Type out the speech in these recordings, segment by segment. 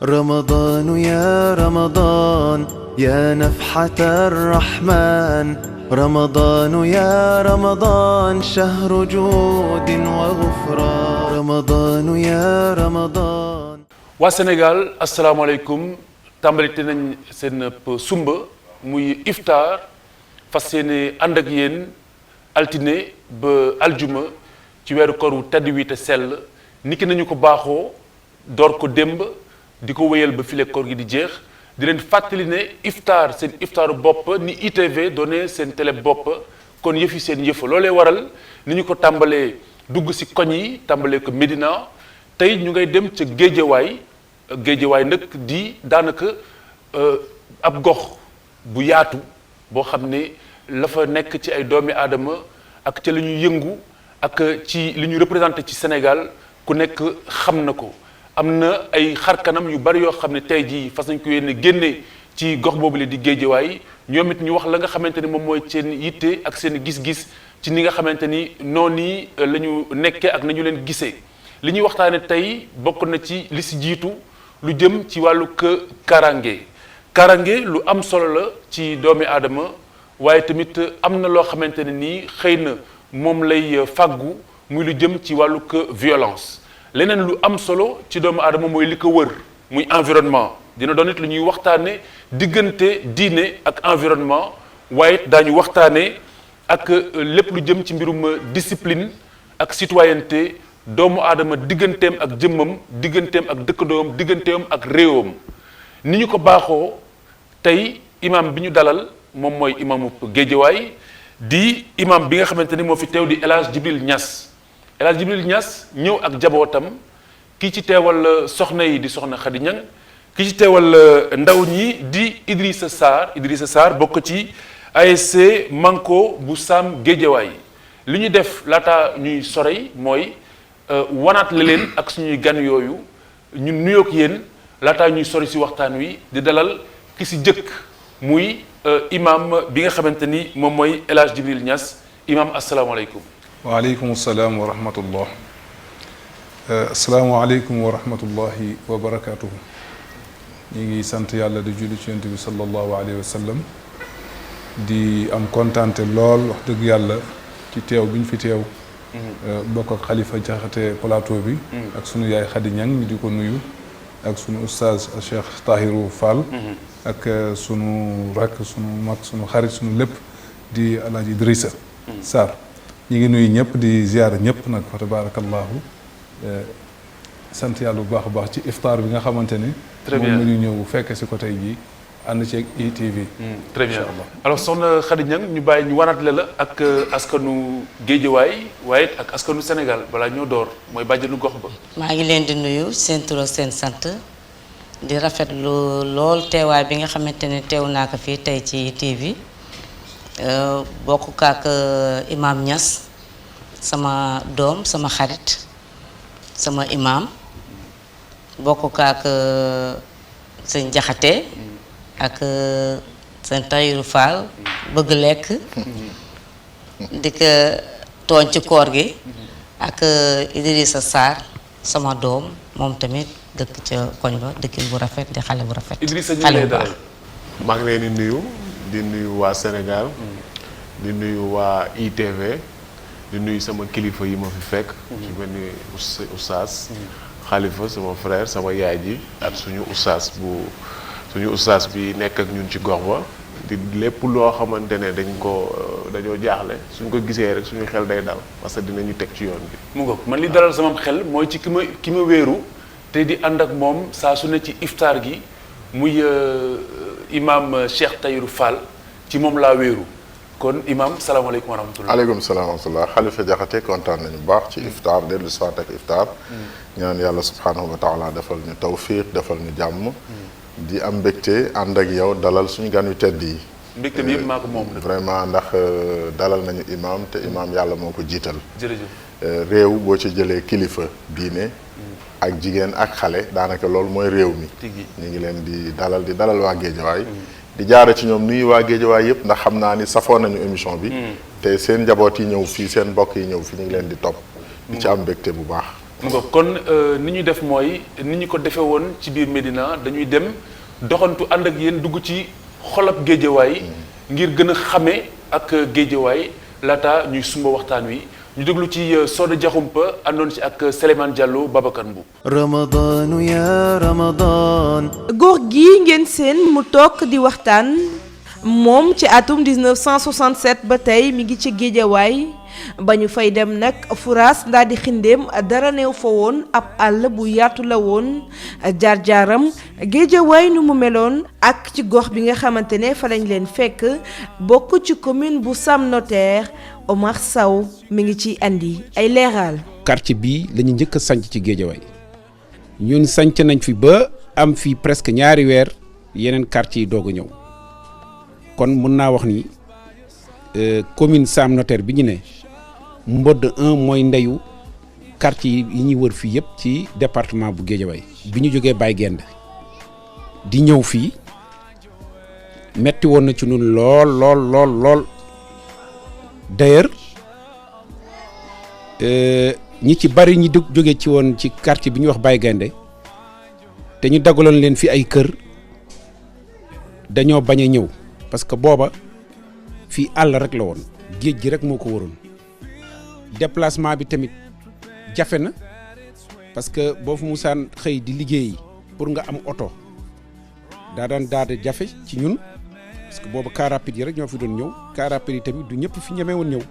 رمضان يا رمضان يا نفحة الرحمن رمضان يا رمضان شهر جود وغفران رمضان يا رمضان waa Sénégal asalaamaaleykum tàmbalite nañ seen sumba muy iftaar fas yéene ànd ak yéen altine ba aljuma ci weeru koor wu tedd wi te sell niki nañu ko baaxoo door ko démb di ko wéyal ba file koor gi di jeex di leen fàttali ne iftaar seen iftaaru bopp ni ITV doone seen télé bopp kon yëfi seen yëfa loolee waral ni ñu ko tàmbalee dugg si koñ yi tàmbalee ko Médina tey ñu ngay dem ca géejewaay nag di daanaka ab gox bu yaatu boo xam ne la fa nekk ci ay doomi aadama ak ca la ñu yëngu ak ci li ñu représenté ci Sénégal ku nekk xam na ko am na ay xarkanam yu bari yoo xam ne tey jii fas nañ ko yéene génne ci gox boobu la di géejewaay ñoom it ñu wax la nga xamante ni moom mooy seen yitte ak seen gis-gis ci ni nga xamante ni noonu yi la ñu nekkee ak nañu leen gisee li ñuy waxtaane tey bokk na ci li si jiitu lu jëm ci wàllu karange lu am solo la ci doomi aadama waaye tamit am na loo xamante ne nii xëy na moom lay fàggu muy lu jëm ci wàllu violence leneen lu am solo ci doomu aadama mooy li ko wër muy environnement dina doon it lu ñuy waxtaane diggante diine ak environnement waaye daañu waxtaane ak lépp lu jëm ci mbirum discipline ak citoyenneté doomu aadama digganteem ak jëmmam digganteem ak dëkkandoom digganteem ak réewam ni ñu ko baaxoo tey imam bi ñu dalal moom mooy imamu Géejawaay di imam bi nga xamante ni moo fi teew di El Hadj Djibril Niass El Hadj Djibril Niass ñëw ak jabootam kii ci teewal soxna yi di soxna Khady Niang kii ci teewal ndaw ñi di Idrissa Sarr bokk ci ASC Manko bu Sam Géejawaay li ñu def laata ñuy sorey mooy wanaat la leen ak suñuy gan yooyu ñun nuyoog yéen laataa ñuy sori si waxtaan wi di dalal ki si jëkk muy imam bi nga xamante ni moom mooy El Hadj Djibril Niass imam asalaamaaleykum. waaleykum salaam wa rahmatullah. asalaamaaleykum wa rahmatullahi wa barakaatuhu. ñu ngi sant yàlla di julli ci yonent bi sallallahu alayhi wa sallam di am kontaante lool wax dëgg yàlla ci teew bi ñu fi teew. bokk ak xalifa jaxate plateau bi ak sunu yaay Khady Niang ñu di ko nuyu ak sunu oustaz Cheikh Tahirou Fall ak sunu rakk sunu mag sunu xarit sunu lépp di alaaji Idrissa Sarr ñu ngi nuyu ñëpp di ziyaara ñëpp nag fa tabarakallahu sant yàlla bu baax a baax ci iftaar bi nga xamante ne moom la ñu ñëw fekk si ko tey jii ànd ci ITV. très bien alors soxna Khady Niang ñu bàyyi ñu wanaat la ak askanu Géejawaay waaye ak askanu Sénégal balaa ñoo door mooy bàjjenu gox ba. maa ngi leen di nuyu seen tur ak seen sant di rafetlu lool teewaay bi nga xamante ne teew naa ko fii tey ci ITV bokk ak imam Niass sama doom sama xarit sama imam bokk ak sëñ Jaxate ak seen Tahirou Fall bëgg lekk di ko tooñ ci koor gi ak Idrissa Sarr sama doom moom tamit dëkk ca koñ ba dëkkin bu rafet di xale bu rafet. Idrissa ñu lay dalal maa ngi leen di nuyu waa Sénégal di nuyu waa ITV di nuyu sama kilifa yi ma fi fekk ci mel ni oustaz xalifa sama frère sama yaay ji ak suñu oustaz bi nekk ak ñun ci gox ba di lépp loo xamante ne dañoo jaaxle suñ ko gisee rek suñu xel day dal parce que dinañu teg ci yoon bi. mu ngoog man li dalal sama xel mooy ci ki ma wéeru te di ànd ak moom saa su ne ci iftaar gi muy imam Cheikh Tahirou Fall ci moom laa wéeru kon imam salaamaaleykum wa rahmatullah. aleykum salaam wa rahmatullah xalifa jaxate kontaan nañu bu baax ci iftaar dellu si waat ak iftaar ñaan yàlla subhanahu wa taala defal ñu tawfiq defal ñu jàmm di am mbégte ànd ak yow dalal suñu gan yu tedd yi. mbégte bi yëpp maa ko moom vraiment ndax dalal nañu imam te imam yàlla moo ko jiital. jërëjëf réew boo ci jëlee kilifa diine ak jigéen ak xale daanaka loolu mooy réew mi. ñu ngi leen di dalal waa Géejawaay. di jaare ci ñoom nuyu waa Géejawaay yëpp ndax xam naa ni safoo nañu émission bi. te seen njaboot yi ñëw fii seen mbokk yi ñëw fii ñu ngi leen di topp. di ci am mbégte bu baax. mu nga kon ni ñu def mooy ni ñu ko defee woon ci biir Médina dañuy dem doxantu ànd ak yéen dugg ci xolab Géejawaay ngir gën a xame ak Géejawaay laata ñuy sumba waxtaan wi ñu déglu ci Soda Diakhoumpa àndoon ci ak Souleymane Diallo Babacar Mboup. رمضان يا رمضان góor gi ngeen seen mu toog di waxtaan moom ci atum 1967 ba tey mi ngi ci Géejawaay ba ñu fay dem nag furaas ndaa di xindeem dara neew fa woon ab àll bu yaatu la woon jaar-jaaram Géejawaay nu mu meloon ak ci gox bi nga xamante ne fa lañ leen fekk bokk ci commune bu Sam Notaire Omar Sow mi ngi ci andi ay leeral. quartier bii la ñu njëkk a sanc ci Géejawaay ñun sanc nañ fi ba am fi presque ñaari weer yeneen quartier yi doog a ñëw kon mën naa wax ni commune Sam Notaire bi ñu ne Mbodj 1 mooy ndeyu quartier yi ñuy wër fii yëpp ci département bu Géejawaay bi ñu jógee Baye Gende di ñëw fii metti woon na ci ñun lool d'ailleurs ñi ci bari ñi jóge ci woon ci quartier bi ñuy wax Baye Gende te ñu dagaloon leen fi ay kër dañoo bañ a ñëw parce que booba fii àll rek la woon géej gi rek moo ko waroon déplacement bi tamit jafe na parce que boo fu musaan xëy di liggéeyi pour nga am oto daa di jafe ci ñun parce que booba car rapide yi rek ñoo fi doon ñëw car rapide yi tamit du ñëpp fi ñemee woon ñëw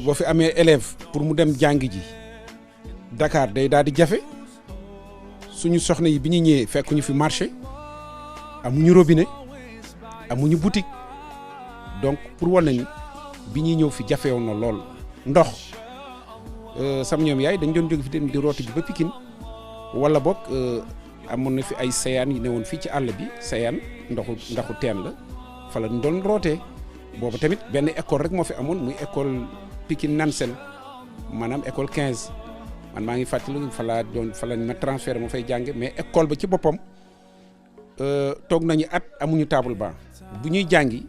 boo fi amee élève pour mu dem jàng ji Dakar day daal di jafe suñu soxna yi bi ñu ñëwee fekk ñu fi marché amuñu robinet amuñu boutique donc pour wane ni bi ñuy ñëw fi jafewoon na lool ndox sam ñoom yaay dañ doon jóge fi dem di rooti bi ba Pikine wala boog amoon na fi ay sayaan yi ne woon fii ci àll bi sayaan ndaxu teen la fa la ñu doon rootee boobu tamit benn école rek moo fi amoon muy école Pikine Nansel maanaam école 15 man maa ngi fàttali fa lañ ma transféré ma fay jànge mais école ba ci boppam toog nañu at amuñu table banc bu ñuy jàngi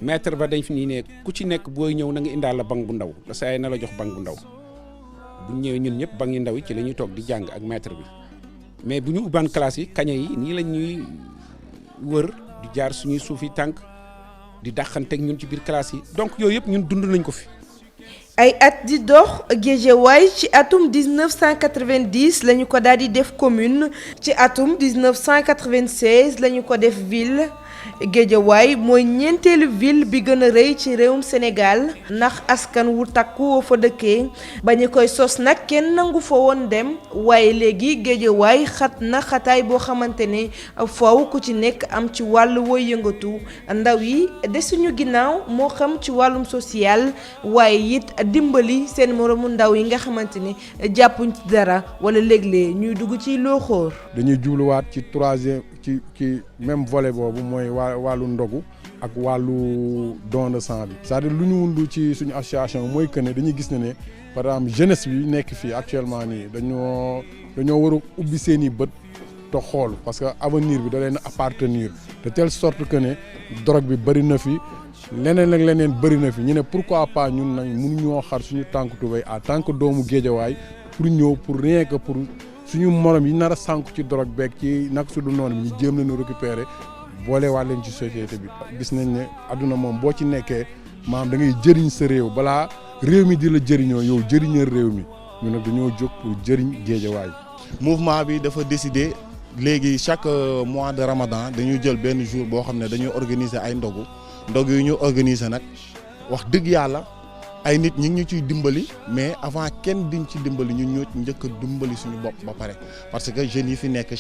maître ba dañ fi nii ne ku ci nekk booy ñëw na nga indaal la banc bu ndaw la saa yi na la jox banc bu ndaw bu ñëwee ñun ñëpp banc yu ndaw yi ci la ñuy toog di jàng ak maître bi mais bu ñu ubbaan classe yi kañe yi nii lañ ñuy wër di jaar suñuy suufi tànk di dàqanteeg ñun ci biir classe yi donc yooyu yëpp ñun dund nañ ko fi. ay at di dox Géejawaay ci atum 1990 la ñu ko daal di def commune ci atum 1996 la ñu ko def ville Géejawaay mooy ñeenteelu ville bi gën a rëy ci réewum Sénégal ndax askan wu takku woo fa dëkkee ba ñu koy sos nag kenn nangu fa woon dem waaye léegi Géejawaay xat na xataay boo xamante ne faw ku ci nekk am ci wàllu woy yëngatu ndaw yi desuñu ginnaaw moo xam ci wàllum social waaye it dimbali seen moromu ndaw yi nga xamante ne jàppuñ ci dara wala léeg-léeg ñuy dugg ci looxoor. dañuy jubluwaat ci troisième ci même volet boobu mooy wàllu ndogu ak wàllu don de sang bi c'est-à-dire lu ñu wundu ci suñu association mooy que ne dañuy gis ne par exemple jeunesse bi nekk fii actuellement nii dañoo war a ubbi seen i bët te xool parce que avenir bi da leen appartenir de telle sorte que ne drogue bi bëri na fi leneen ak leneen bëri na fi ñu ne pourquoi pas ñun nag mënuñoo xar suñu tànk tubéy en tant que doomu Géejawaay pour ñëw pour rien que pour suñu morom yi nar a sànku ci drogue beeg ci nag su du noonu ñu jéem leen a récupérer boolewaat leen ci société bi. gis nañ ne adduna moom boo ci nekkee maanaam da ngay jëriñ sa réew balaa réew mi di la jëriñoo yow jëriñal réew mi ñu nag dañoo jóg pour jëriñ Géejawaay. mouvement bi dafa décider léegi chaque mois de Ramadan dañuy jël benn jour boo xam ne dañuy organiser ay ndog yu ñu organiser nag wax dëgg yàlla ay nit ñi ngi ñu ciy dimbali mais avant kenn diñ ci dimbali ñun ñoo njëkk a dimbali suñu bopp ba pare parce que jeunes yi fi nekk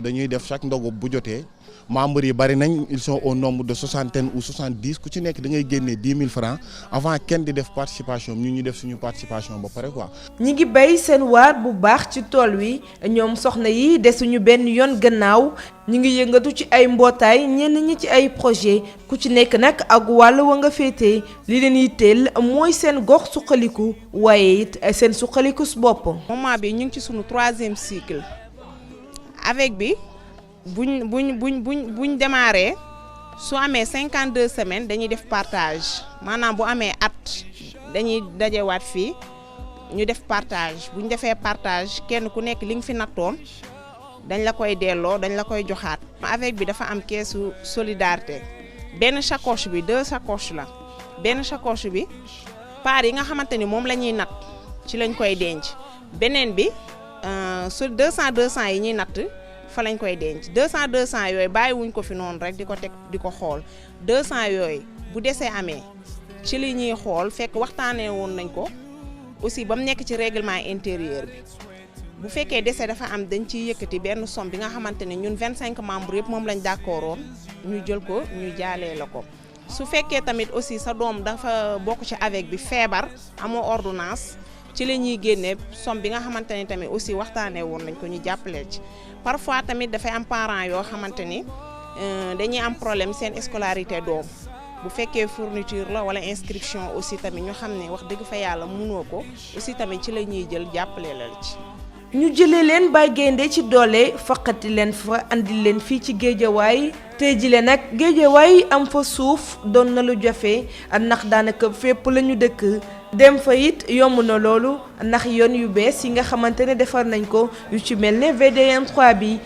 dañuy def chaque ndogu bu jotee membres yi bari nañ ils sont au nombre de 60 ou 70 ku ci nekk da ngay génnee 10 000 francs avant kenn di def participation ñu def suñu participation ba pare quoi. ñi ngi bay seen waar bu baax ci tool wi ñoom soxna yi desuñu benn yoon gannaaw ñi ngi yëngatu ci ay mbootaay ñenn ñi ci ay projet ku ci nekk nag ak wàll wa nga féetee li leen yitteel mooy seen gox suqaliku waaye it seen suqaliku su bopp. moment bi ñu ngi ci sunu 3e cycle avec bi. buñ démarré su amee 52 semaines dañuy def partage maanaam bu amee at dañuy dajewaat fii ñu def partage bu ñu defee partage kenn ku nekk li nga fi nattoon dañ la koy delloo dañ la koy joxaat. avec bi dafa am keesu solidarité benn sacoche bi 2 sacoches la benn sacoche bi part yi nga xamante ni moom la ñuy natt ci lañ koy denc beneen bi su 200 yi ñuy natt fa lañ koy denc 200 yooyu bàyyiwuñ ko fi noonu rek di ko teg di ko xool 200 yooyu bu desee amee ci li ñuy xool fekk waxtaanee woon nañ ko aussi ba mu nekk ci règlement intérieur bi bu fekkee dese dafa am dañ ciy yëkkati benn somme bi nga xamante ne ñun 25 membres yëpp moom lañ d'accordoon ñu jël ko ñu jaalee la ko su fekkee tamit aussi sa doom dafa bokk ci avec bi feebar amoo ordonnance ci la ñuy génnee somme bi nga xamante ni tamit aussi waxtaanee woon nañ ko ñu jàppale ci parfois tamit dafay am parents yoo xamante ni dañuy am problème seen scolarité doom bu fekkee fourniture la wala inscription aussi tamit ñu xam ne wax dëgg fa yàlla mënoo ko aussi tamit ci la ñuy jël jàppale la ci. ñu jëlee leen Baye Gaynde ci doole faqati leen fa andi leen fii ci Géejawaay tey jile nag Géejawaay am fa suuf doon na lu jafe ndax daanaka fépp la ñu dëkk dem fa it yomb na loolu ndax yoon yu bees yi nga xamante ne defar nañ ko yu ci mel ne VDN 3 bi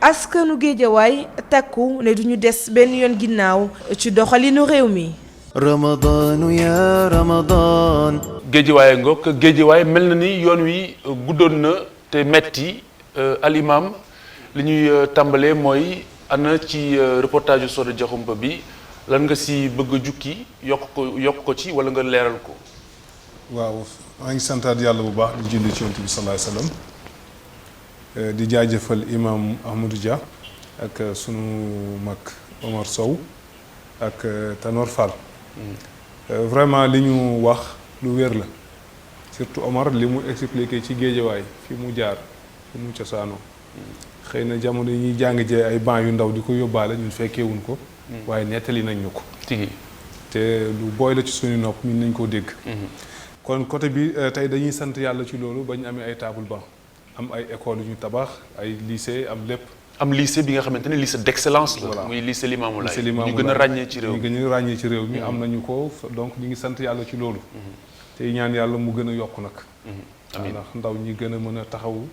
askanu Géejawaay takku ne duñu des benn yoon ginnaaw ci doxalinu réew mi. رمضان يا رمضان Géejawaay ngoog Géejawaay mel na ni yoon wi guddoon na te metti al imam li ñuy tàmbalee mooy ana ci reportage yu Soda Diakhoumpa bi lan nga si bëgg a jukki yokk ko ci wala nga leeral ko. waaw maa ngi santaat yàlla bu baax di julli ci Yonent bi sallallahu alayhi wasallam di jaajëfal imam Ahmadou Dia ak sunu mag Omar Sow ak Tanor Fall. Vraiment li ñu wax lu wér la surtout Omar li mu expliqué ci Géejawaay fi mu jaar fi mu cosaanoo xëy na jamono yi ñuy jàng jee ay banc yu ndaw di ko yóbbaale ñun fekkeewuñ ko waaye nettali nañ ñu ko te lu booy la ci suñu nopp ñun nañ koo dégg kon côté bi tey dañuy sant yàlla ci loolu ba ñu amee ay table banc am ay école yu ñu tabax ay lycée am lépp am lycée bi nga xamante ne lycée d'excellence la muy lycée Limamoulaye ñu gën a ràññee ci réew mi ñu gën a ràññee ci réew mi am nañu ko donc ñu ngi sant yàlla ci loolu te ñaan yàlla mu gën a yokk nag amiin ndax ndaw ñi gën a mën a taxawu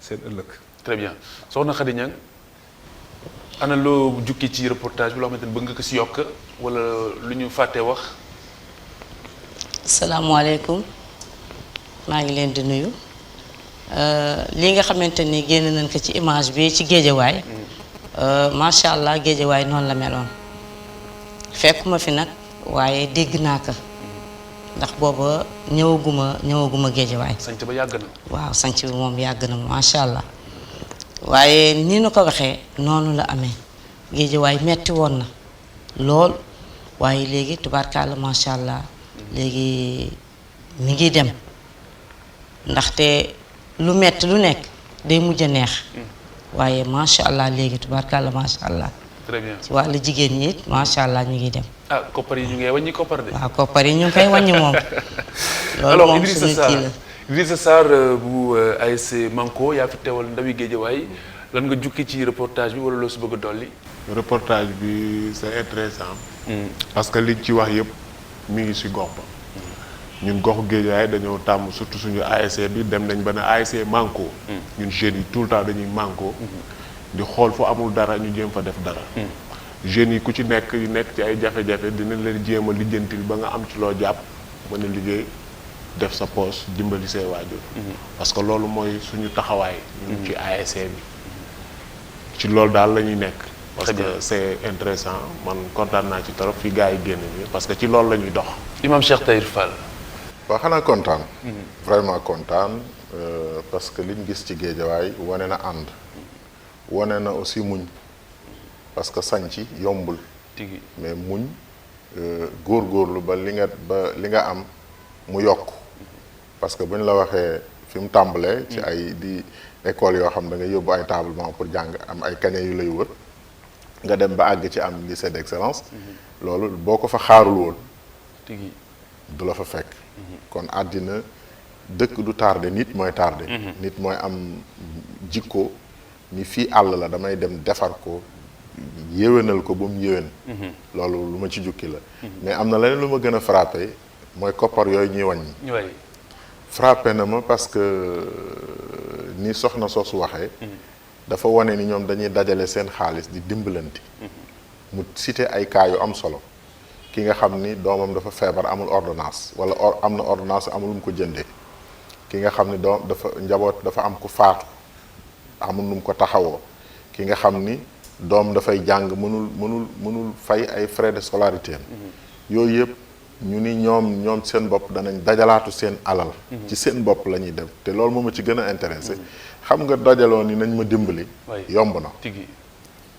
seen ëllëg très bien soxna Khady Niang ana loo jukki ci reportage bi loo xamante ne bëgg nga ko si yokk wala lu ñu fàttee wax. asalaamaaleykum maa ngi leen di nuyu li nga xamante ni génn nañ ko ci image bi ci Géejawaay macha allah Géejawaay noonu la meloon fekkuma fi nag waaye dégg naa ko ndax booba ñëwaguma Géejawaay. sanc ba yàgg na. waaw sanc bi moom yàgg na macha allah waaye ni nu ko waxee noonu la amee Géejawaay metti woon na lool waaye léegi tubaarkàlla macha allah léegi mi ngi dem ndaxte lu metti lu nekk day mujj a neex waaye macha allah léegi tubaarkàlla macha allah. très bien ci wàllu jigéen ñi it macha allah ñu ngi dem. ah koppar yi ñu ngi wàññi koppar de. waaw koppar yi ñu ngi koy wàññi moom. loolu alors moom suñu kii la Idrissa Sarr bu ASC Manko yaa fi teewal ndawi Géejawaay lan nga jukki ci reportage bi wala loo si bëgg a dolli. reportage bi c'est intéressant parce que liñ ci wax yëpp mi ngi ci gox ba ñun goxu Géejawaay dañoo tàmm surtout suñu ASC bi dem nañ ba ne ASC Manko ñun jeunes yi tout le temps dañuy manko di xool fu amul dara ñu jéem fa def dara jeunes yi ku ci nekk yu nekk ci ay jafe-jafe dinañ leen jéem a lijjantil ba nga am ci loo jàpp mën a liggéey def sa poche dimbali say waajur parce que loolu mooy suñu taxawaay ñun ci ASC bi ci loolu daal la ñuy nekk parce que c'est intéressant man kontaan naa ci trop fi gars yi génn bi parce que ci loolu la ñuy dox. Imam Cheikh Tahir Fall. waaw xanaa kontaan vraiment kontaan parce que liñ gis ci Géejawaay wane na ànd wane na aussi muñ parce que sañci yombul mais muñ góorgóorlu ba li nga am mu yokk parce que bu ñu la waxee fi mu tàmbalee ci ay di école yoo xam da nga yóbbu ay table banc pour jàng am ay kañe yu lay wër nga dem ba àgg ci am lycée d'excellence loolu boo ko fa xaarul woon du la fa fekk kon àddina dëkk du tardé nit mooy tardé nit mooy am jikko ni fii àll la damay dem defar ko yéwénal ko ba mu yéwén loolu lu ma ci jukki la mais am na leneen lu ma gën a frappé mooy koppar yooyu ñuy wàññi frappé na ma parce que ni soxna soosu waxee dafa wane ni ñoom dañuy dajale seen xaalis di dimbalante mu cité ay cas yu am solo ki nga xam ni doomam dafa feebar amul ordonnance wala am na ordonnance amul lu mu ko jëndee ki nga xam ni doom dafa njaboot dafa am ku faatu amul nu mu ko taxawoo ki nga xam ni doom dafay jàng mënul fay ay frais de scolarité yooyu yëpp ñu ni ñoom seen bopp danañ dajalaatu seen alal ci seen bopp la ñuy dem te loolu moo ma ci gën a intéressé xam nga dajaloo ni nañ ma dimbali yomb na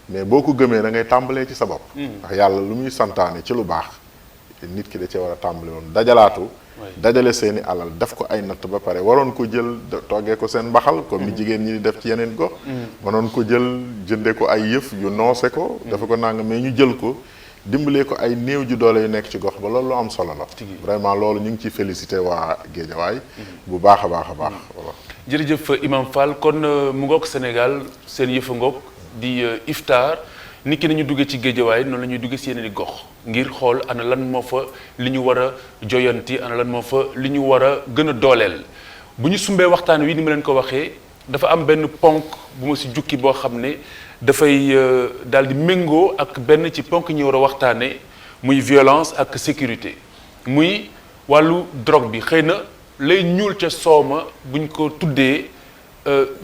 mais boo ko gëmee da ngay tàmbalee ci sa bopp ndax yàlla lu muy santaane ci lu baax nit ki da cee war a tàmbali woon dajalaatu dajale seeni alal def ko ay natt ba pare waroon ko jël toggee ko seen mbaxal comme ni jigéen ñi di def ci yeneen gox waroon ko jël jënde ko ay yëf yu noose ko dafa ko nanga mais ñu jël ko dimbalee ko ay néew ju doole yu nekk ci gox ba loolu lu am solo la vraiment loolu ñu ngi ciy félicité waa Géejawaay bu baax a baax a baax voilà jërëjëf Imam Fall kon mu ngoog Sénégal seen yëfa ngoog di iftar nit ki nañu duggee ci Géejawaay noonu la ñuy duggee si yeneen i gox ngir xool ana lan moo fa li ñu war a joyanti ana lan moo fa li ñu war a gën a dooleel bu ñu sumbee waxtaan wi ni ma leen ko waxee dafa am benn ponk bu ma si jukki boo xam ne dafay daal di méngoo ak benn ci ponk ñu war a waxtaanee muy violence ak sécurité muy wàllu drogue bi xëy na lay ñuul ca sooma buñ ko tuddee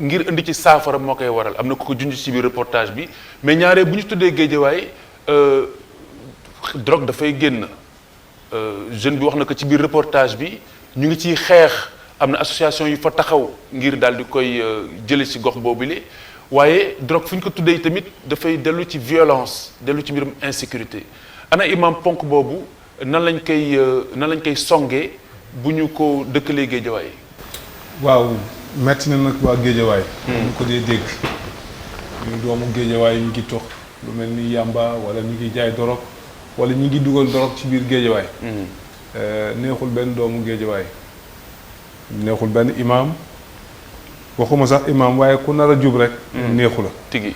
ngir indi ci saafara moo koy waral am na ku ko junj ci biir reportage bi mais ñaaree bu ñu tuddee Géejawaay drogue dafay génn jeune bi wax na ko ci biir reportage bi ñu ngi ciy xeex am na association yu fa taxaw ngir daal di koy jële ci gox boobule waaye drogue fu ñu ko tuddee tamit dafay dellu ci violence dellu ci mbirum insécurité ana imam ponk boobu nan lañ koy songee bu ñu ko dëkkalee Géejawaay. waaw metti na nag waa Géejawaay. ñu ko dee dégg ñu doomu Géejawaay ñu ngi tox lu mel ni yàmba wala ñu ngi jaay dorog wala ñu ngi dugal dorog ci biir Géejawaay. neexul benn doomu Géejawaay neexul benn imam waxuma sax imam waaye ku nar a jub rek. neexu la tigi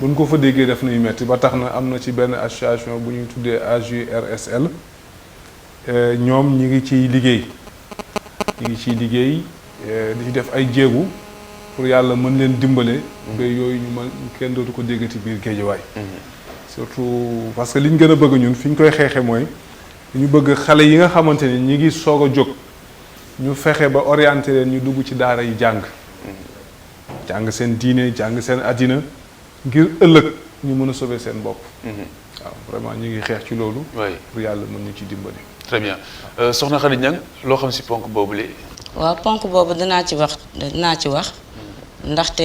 buñ ko fa déggee def nañu metti ba tax na am na ci benn association bu ñuy tuddee AJRSL ñoom ñi ngi ciy liggéey di ci def ay jéegu pour yàlla mën leen dimbale ba yooyu ñu mën kenn dootu ko déggati biir Géejawaay surtout parce que li ñu gën a bëgg ñun fi ñu koy xeexe mooy ñu bëgg xale yi nga xamante ni ñi ngi soog a jóg ñu fexe ba orienté leen ñu dugg ci daara yi jàng seen diine jàng seen àddina ngir ëllëg ñu mën a sauver seen bopp waaw vraiment ñu ngi xeex ci loolu pour yàlla mën ñu ci dimbali. très bien soxna Khady Niang loo xam si ponk boobu lee waaw ponk boobu dinaa ci wax ndaxte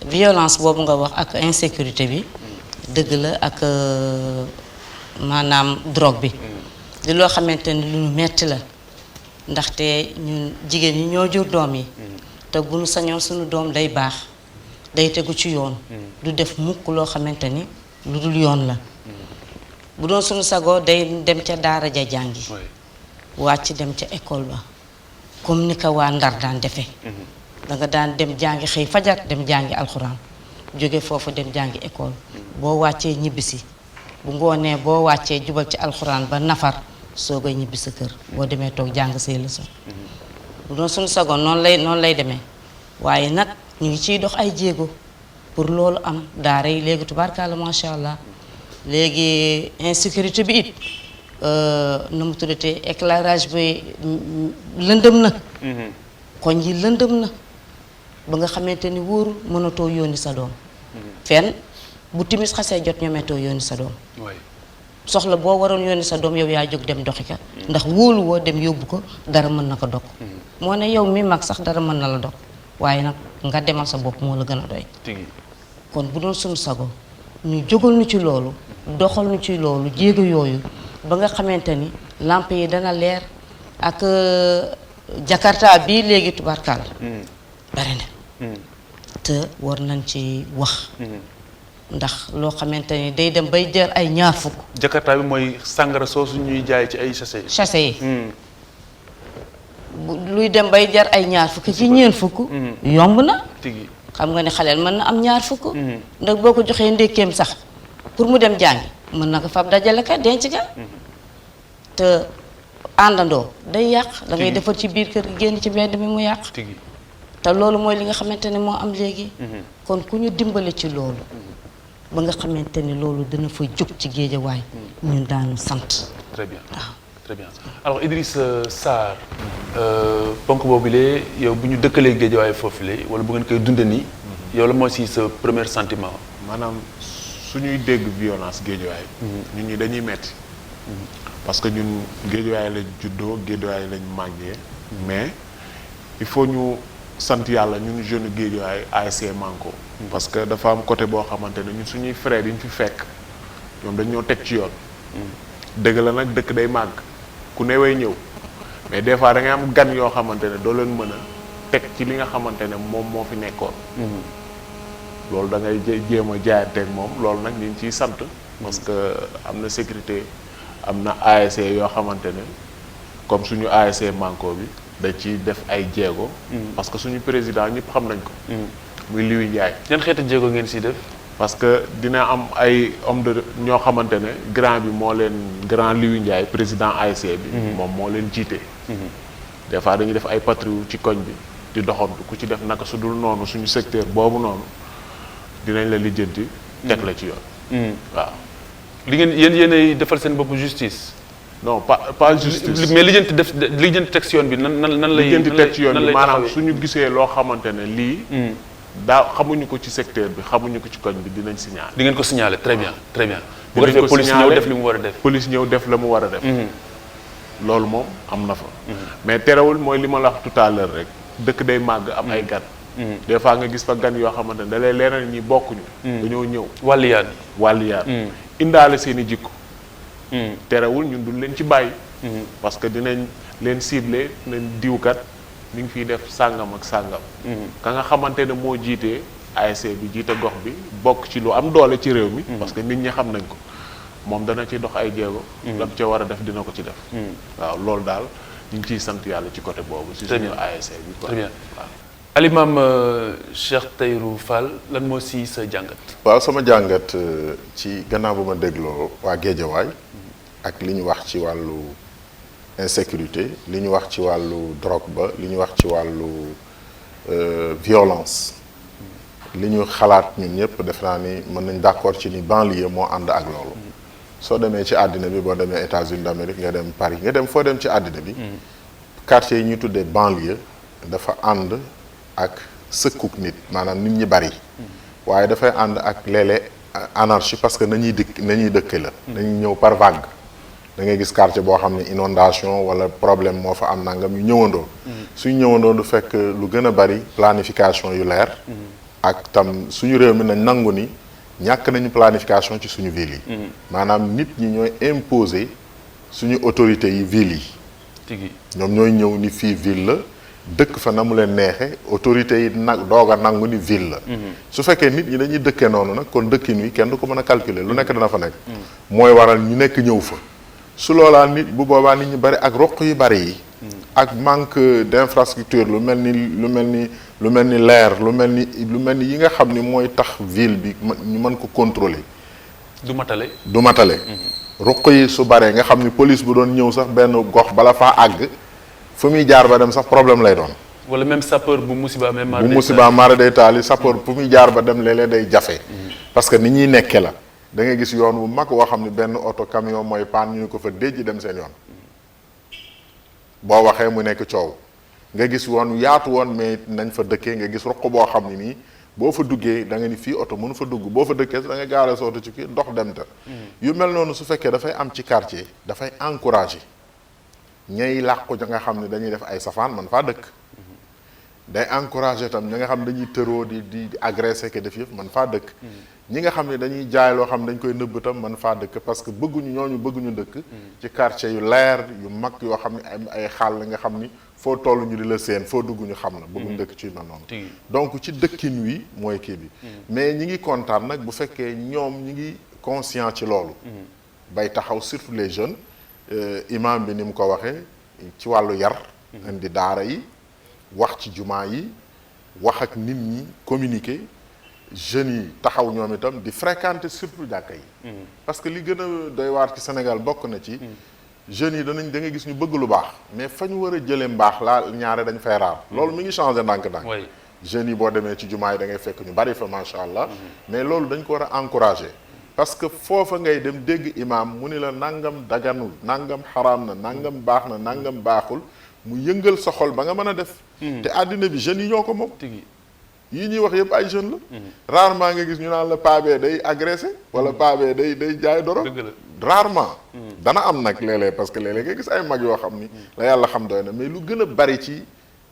violence boobu nga wax ak insécurité bi dëgg la ak maanaam drogue bi di loo xamante ni lu ñu metti la ndaxte ñun jigéen ñi ñoo jur doom yi te bu ñu sañoon suñu doom day baax day tegu ci yoon du def mukk loo xamante ni lu dul yoon la bu doon suñu sagoo day dem ca daara ja jàngi wàcc dem ca école ba comme ni ko waa Ndar daan defee da nga daan dem jàngi xëy fajar dem jàngi alxuraan jóge foofu dem jàngi école boo wàccee ñibbisi bu ngoonee boo wàccee jubal ci alxuraan ba nafar soog a ñibbi sa kër boo demee toog jàng say leçon bu doon suñu sagoo noonu lay demee waaye nag ñu ngi ciy dox ay jéego pour loolu am daara yi léegi tubaarkalla macha allah léegi insécurité bi it nu mu tuddatee éclairage bi lëndëm na koñ yi lëndëm na ba nga xamante ni wóorul mënatoo yónni sa doom fenn bu timis xasee jot ñometoo yónni sa doom soxla boo waroon yónni sa doom yow yaa jóg dem doxi ka ndax wóolu woo dem yóbbu ko dara mën na ko dog moo ne yow mi mag sax dara mën na la dog waaye nag nga demal sa bopp moo la gën a doy kon bu doon suñu sago ñu jógal ñu ci loolu doxal ñu ci loolu jéego yooyu ba nga xamante ni lampe yi dana leer ak Jakarta bii léegi tubarkal bari na te war nañ ci wax ndax loo xamante ni day dem bay jar ay ñaar fukk Jakarta bi mooy sàngara soosu ñuy jaay ci ay sachet yi luy dem bay jar ay ñaar fukk ci ñeent fukk yomb na xam nga ne xaleel mën na am ñaar fukk ndax boo ko joxee ndékkeem sax pour mu dem jàngi mën na ko fab dajale ka denc ka te àndandoo day yàq da ngay defar ci biir kër gi génn ci mbedd mi mu yàq te loolu mooy li nga xamante ne moo am léegi kon ku ñu dimbale ci loolu ba nga xamante ne loolu dina fa jóg ci Géejawaay ñun daanu sant très bien très bien alors Idriss Sarr ponk boobulee yow bu ñu dëkkalee Géejawaay foofule wala bu ngeen koy dunde nii yow la mooy si sa premier sentiment maanaam suñuy dégg violence Géejawaay ñun ñi dañuy metti parce que ñun Géejawaay lañ juddoo Géejawaay lañ màggee mais il faut ñu sant yàlla ñun jeune Géejawaay ASC Manko parce que dafa am côté boo xamante ne ñun suñuy frères yi ñu fi fekk ñoom dañ ñoo teg ci yoon dëgg la nag dëkk day màgg ku ne way ñëw mais des fois da ngay am gan yoo xamante ne doo leen mën a teg ci li nga xamante ne moom moo fi nekkoon loolu da ngay jéem a jaayanteeg moom loolu nag ñu ngi ciy sant parce que am na sécurité am na ASC yoo xamante ne comme suñu ASC Manko bi da ci def ay jéego parce que suñu président ñëpp xam nañ ko muy Liwi Ndiaye yan xeetu jéego ngeen si def parce que dina am ay homme de ñoo xamante ne grand bi moo leen grand Liwi Ndiaye président ASC bi moom moo leen jiite des fois dañuy def ay patrouille ci koñ bi di doxantu ku ci def naka su dul noonu suñu secteur boobu noonu dinañ la lijjanti teg la ci yoon waaw li ngeen yéenay defal seen bopp justice non pas justice mais lijjanti teg ci yoon bi nan lay lijjanti teg ci yoon bi maanaam suñu gisee loo xamante ne lii daa xamuñu ko ci secteur bi xamuñu ko ci koñ bi dinañ signaler di ngeen ko signaler très bien très bien bu ko defee police ñëw def li mu war a def police ñëw def la mu war a def loolu moom am na fa mais terewul mooy li ma la wax tout à l'heure rek dëkk day màgg am ay gan des fois nga gis fa gan yoo xamante ne da lay leeral ñi bokkuñu dañoo ñëw wàlliyaan indaale seen i jikko terewul ñun duñ leen ci bàyyi parce que dinañ leen ciblé nañ diwkat mi ngi fiy def sàngam ak sàngam ka nga xamante ne moo jiitee ASC bi jiite gox bi bokk ci lu am doole ci réew mi parce que nit ñi xam nañ ko moom dana ci dox ay jéego lam ca war a def dina ko ci def waaw loolu daal ñu ngi ciy sant yàlla ci côté boobu si suñu ASC bi quoi très bien waaw Alimam Cheikh Tahirou Fall lan moo si sa jàngat waaw sama jàngat ci gannaaw bu ma dégloo waa Géejawaay ak li ñu wax ci wàllu insécurité li ñu wax ci wàllu drogue ba li ñu wax ci wàllu violence li ñu xalaat ñun ñëpp def naa ni mën nañ d'accord ci ni banlieue moo ànd ak loolu soo demee ci àddina bi boo demee États-Unis d'Amérique nga dem Paris nga dem foo dem ci àddina bi quartier yi ñuy tuddee banlieue dafa ànd ak sëkkuk nit maanaam nit ñi bari waaye dafay ànd ak léeg-léeg anarchie parce que nañuy dëkke la dañuy ñëw par vague da ngay gis quartier boo xam ne inondation wala problème moo fa am nangam yu ñëwandoo suñu ñëwandoo du fekk lu gën a bari planification yu leer ak tam suñu réew mi nañ nangu ni ñàkk nañu planification ci suñu ville yi maanaam nit ñi ñooy imposer suñu autorités yi ville yi ñoom ñooy ñëw ni fii ville la dëkk fa na mu leen neexe autorités yi nag doog a nangu ni ville la su fekkee nit ñi dañuy dëkkee noonu nag kon dëkkin wi kenn du ko mën a calculer lu nekk dana fa nekk mooy waral ñu nekk ñëw fa su loolaa nit bu boobaa nit ñi bari ak roq yu bari yi ak manque d'infrastructure lu mel ni leer lu mel ni yi nga xam ni mooy tax ville bi ñu mën ko contrôler du matale roq yi su baree nga xam ni police bu doon ñëw sax benn gox bala faa àgg fu muy jaar ba dem sax problème lay doon wala même sapeur bu musiba mara day taali sapeur fu muy jaar ba dem léeg-léeg day jafe parce que ni ñuy nekke la da ngay gis yoon wu mag woo xam ne benn oto camion mooy paan ñu ko fa déjji dem seen yoon boo waxee mu nekk coow nga gis woon yaatu woon mais nañ fa dëkkee nga gis roq boo xam ne nii boo fa duggee da nga ni fii oto mënu fa dugg boo fa dëkkee da nga gaaree sa oto ci kii dox dem ta yu mel noonu su fekkee dafay am ci quartier dafay encourager ñay làqu ja nga xam ne dañuy def ay safaan man faa dëkk day encourager tam ñi nga xam ne dañuy tëroo di agressé ke def yëpp man faa dëkk ñi nga xam ne dañuy jaay loo xam ne dañ koy nëbb tam man faa dëkk parce que bëgguñu dëkk ci quartier yu leer yu mag yoo xam ne ay xaal la nga xam ni foo toll ñu di la seen foo dugg ñu xam la bëgguñu dëkk ci mel noonu donc ci dëkkin wi mooy kii bi mais ñi ngi kontaan nag bu fekkee ñoom ñi ngi conscient ci loolu bay taxaw surtout les jeunes imam bi ni mu ko waxee ci wàllu yar indi daara yi wax ci jumaa yi wax ak nit ñi communiquer jeunes yi taxaw ñoom itam di fréquenter surtout jàkka yi parce que li gën a doy waar ci Sénégal bokk na ci jeunes yi da ngay gis ñu bëgg lu baax mais fa ñu war a jëlee mbaax laa ñaare dañ fay raar loolu mi ngi changé ndànk-ndànk jeunes yi boo demee ci jumaa yi da ngay fekk ñu bari fa macha allah mais loolu dañ ko war a encourager parce que foofa ngay dem dégg imam mu ni la nangam daganul nangam xaraam na nangam baax na nangam baaxul mu yëngal sa xol ba nga mën a def te àddina bi jeunes yi ñoo ko moom yii ñuy wax yëpp ay jeunes la rarement nga gis ñu naan la paabee day agressé wala paabee day jaay doro rarement dana am nag léeg-léeg parce que léeg-léeg nga gis ay mag yoo xam ni la yàlla xam doy na mais lu gën a bari ci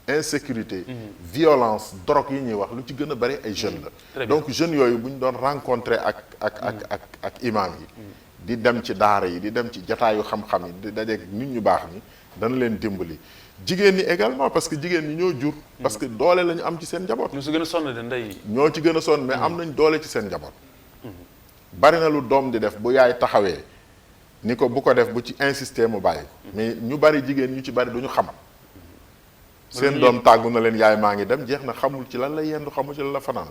insécurité violence drogue yi ñuy wax lu ci gën a bari ay jeunes la donc jeunes yooyu bu ñu doon rencontrer ak imam yi di dem ci daara yi di dem ci jataayu xam-xam yi di dajeeg nit ñu baax ñi dana leen dimbali jigéen ñi également parce que jigéen ñi ñoo jur parce que doole la ñu am ci seen njaboot ñoo ci gën a sonn de ndey ñoo ci gën a sonn mais am nañ doole ci seen njaboot bari na lu doom di def bu yaay taxawee ni ko bu ko def bu ci insister mu bàyyi mais ñu bari jigéen ñu ci bari duñu xam seen doom tàggu na leen yaay maa ngi dem jeex na xamul ci lan la yendu xamul ci lan la fanaan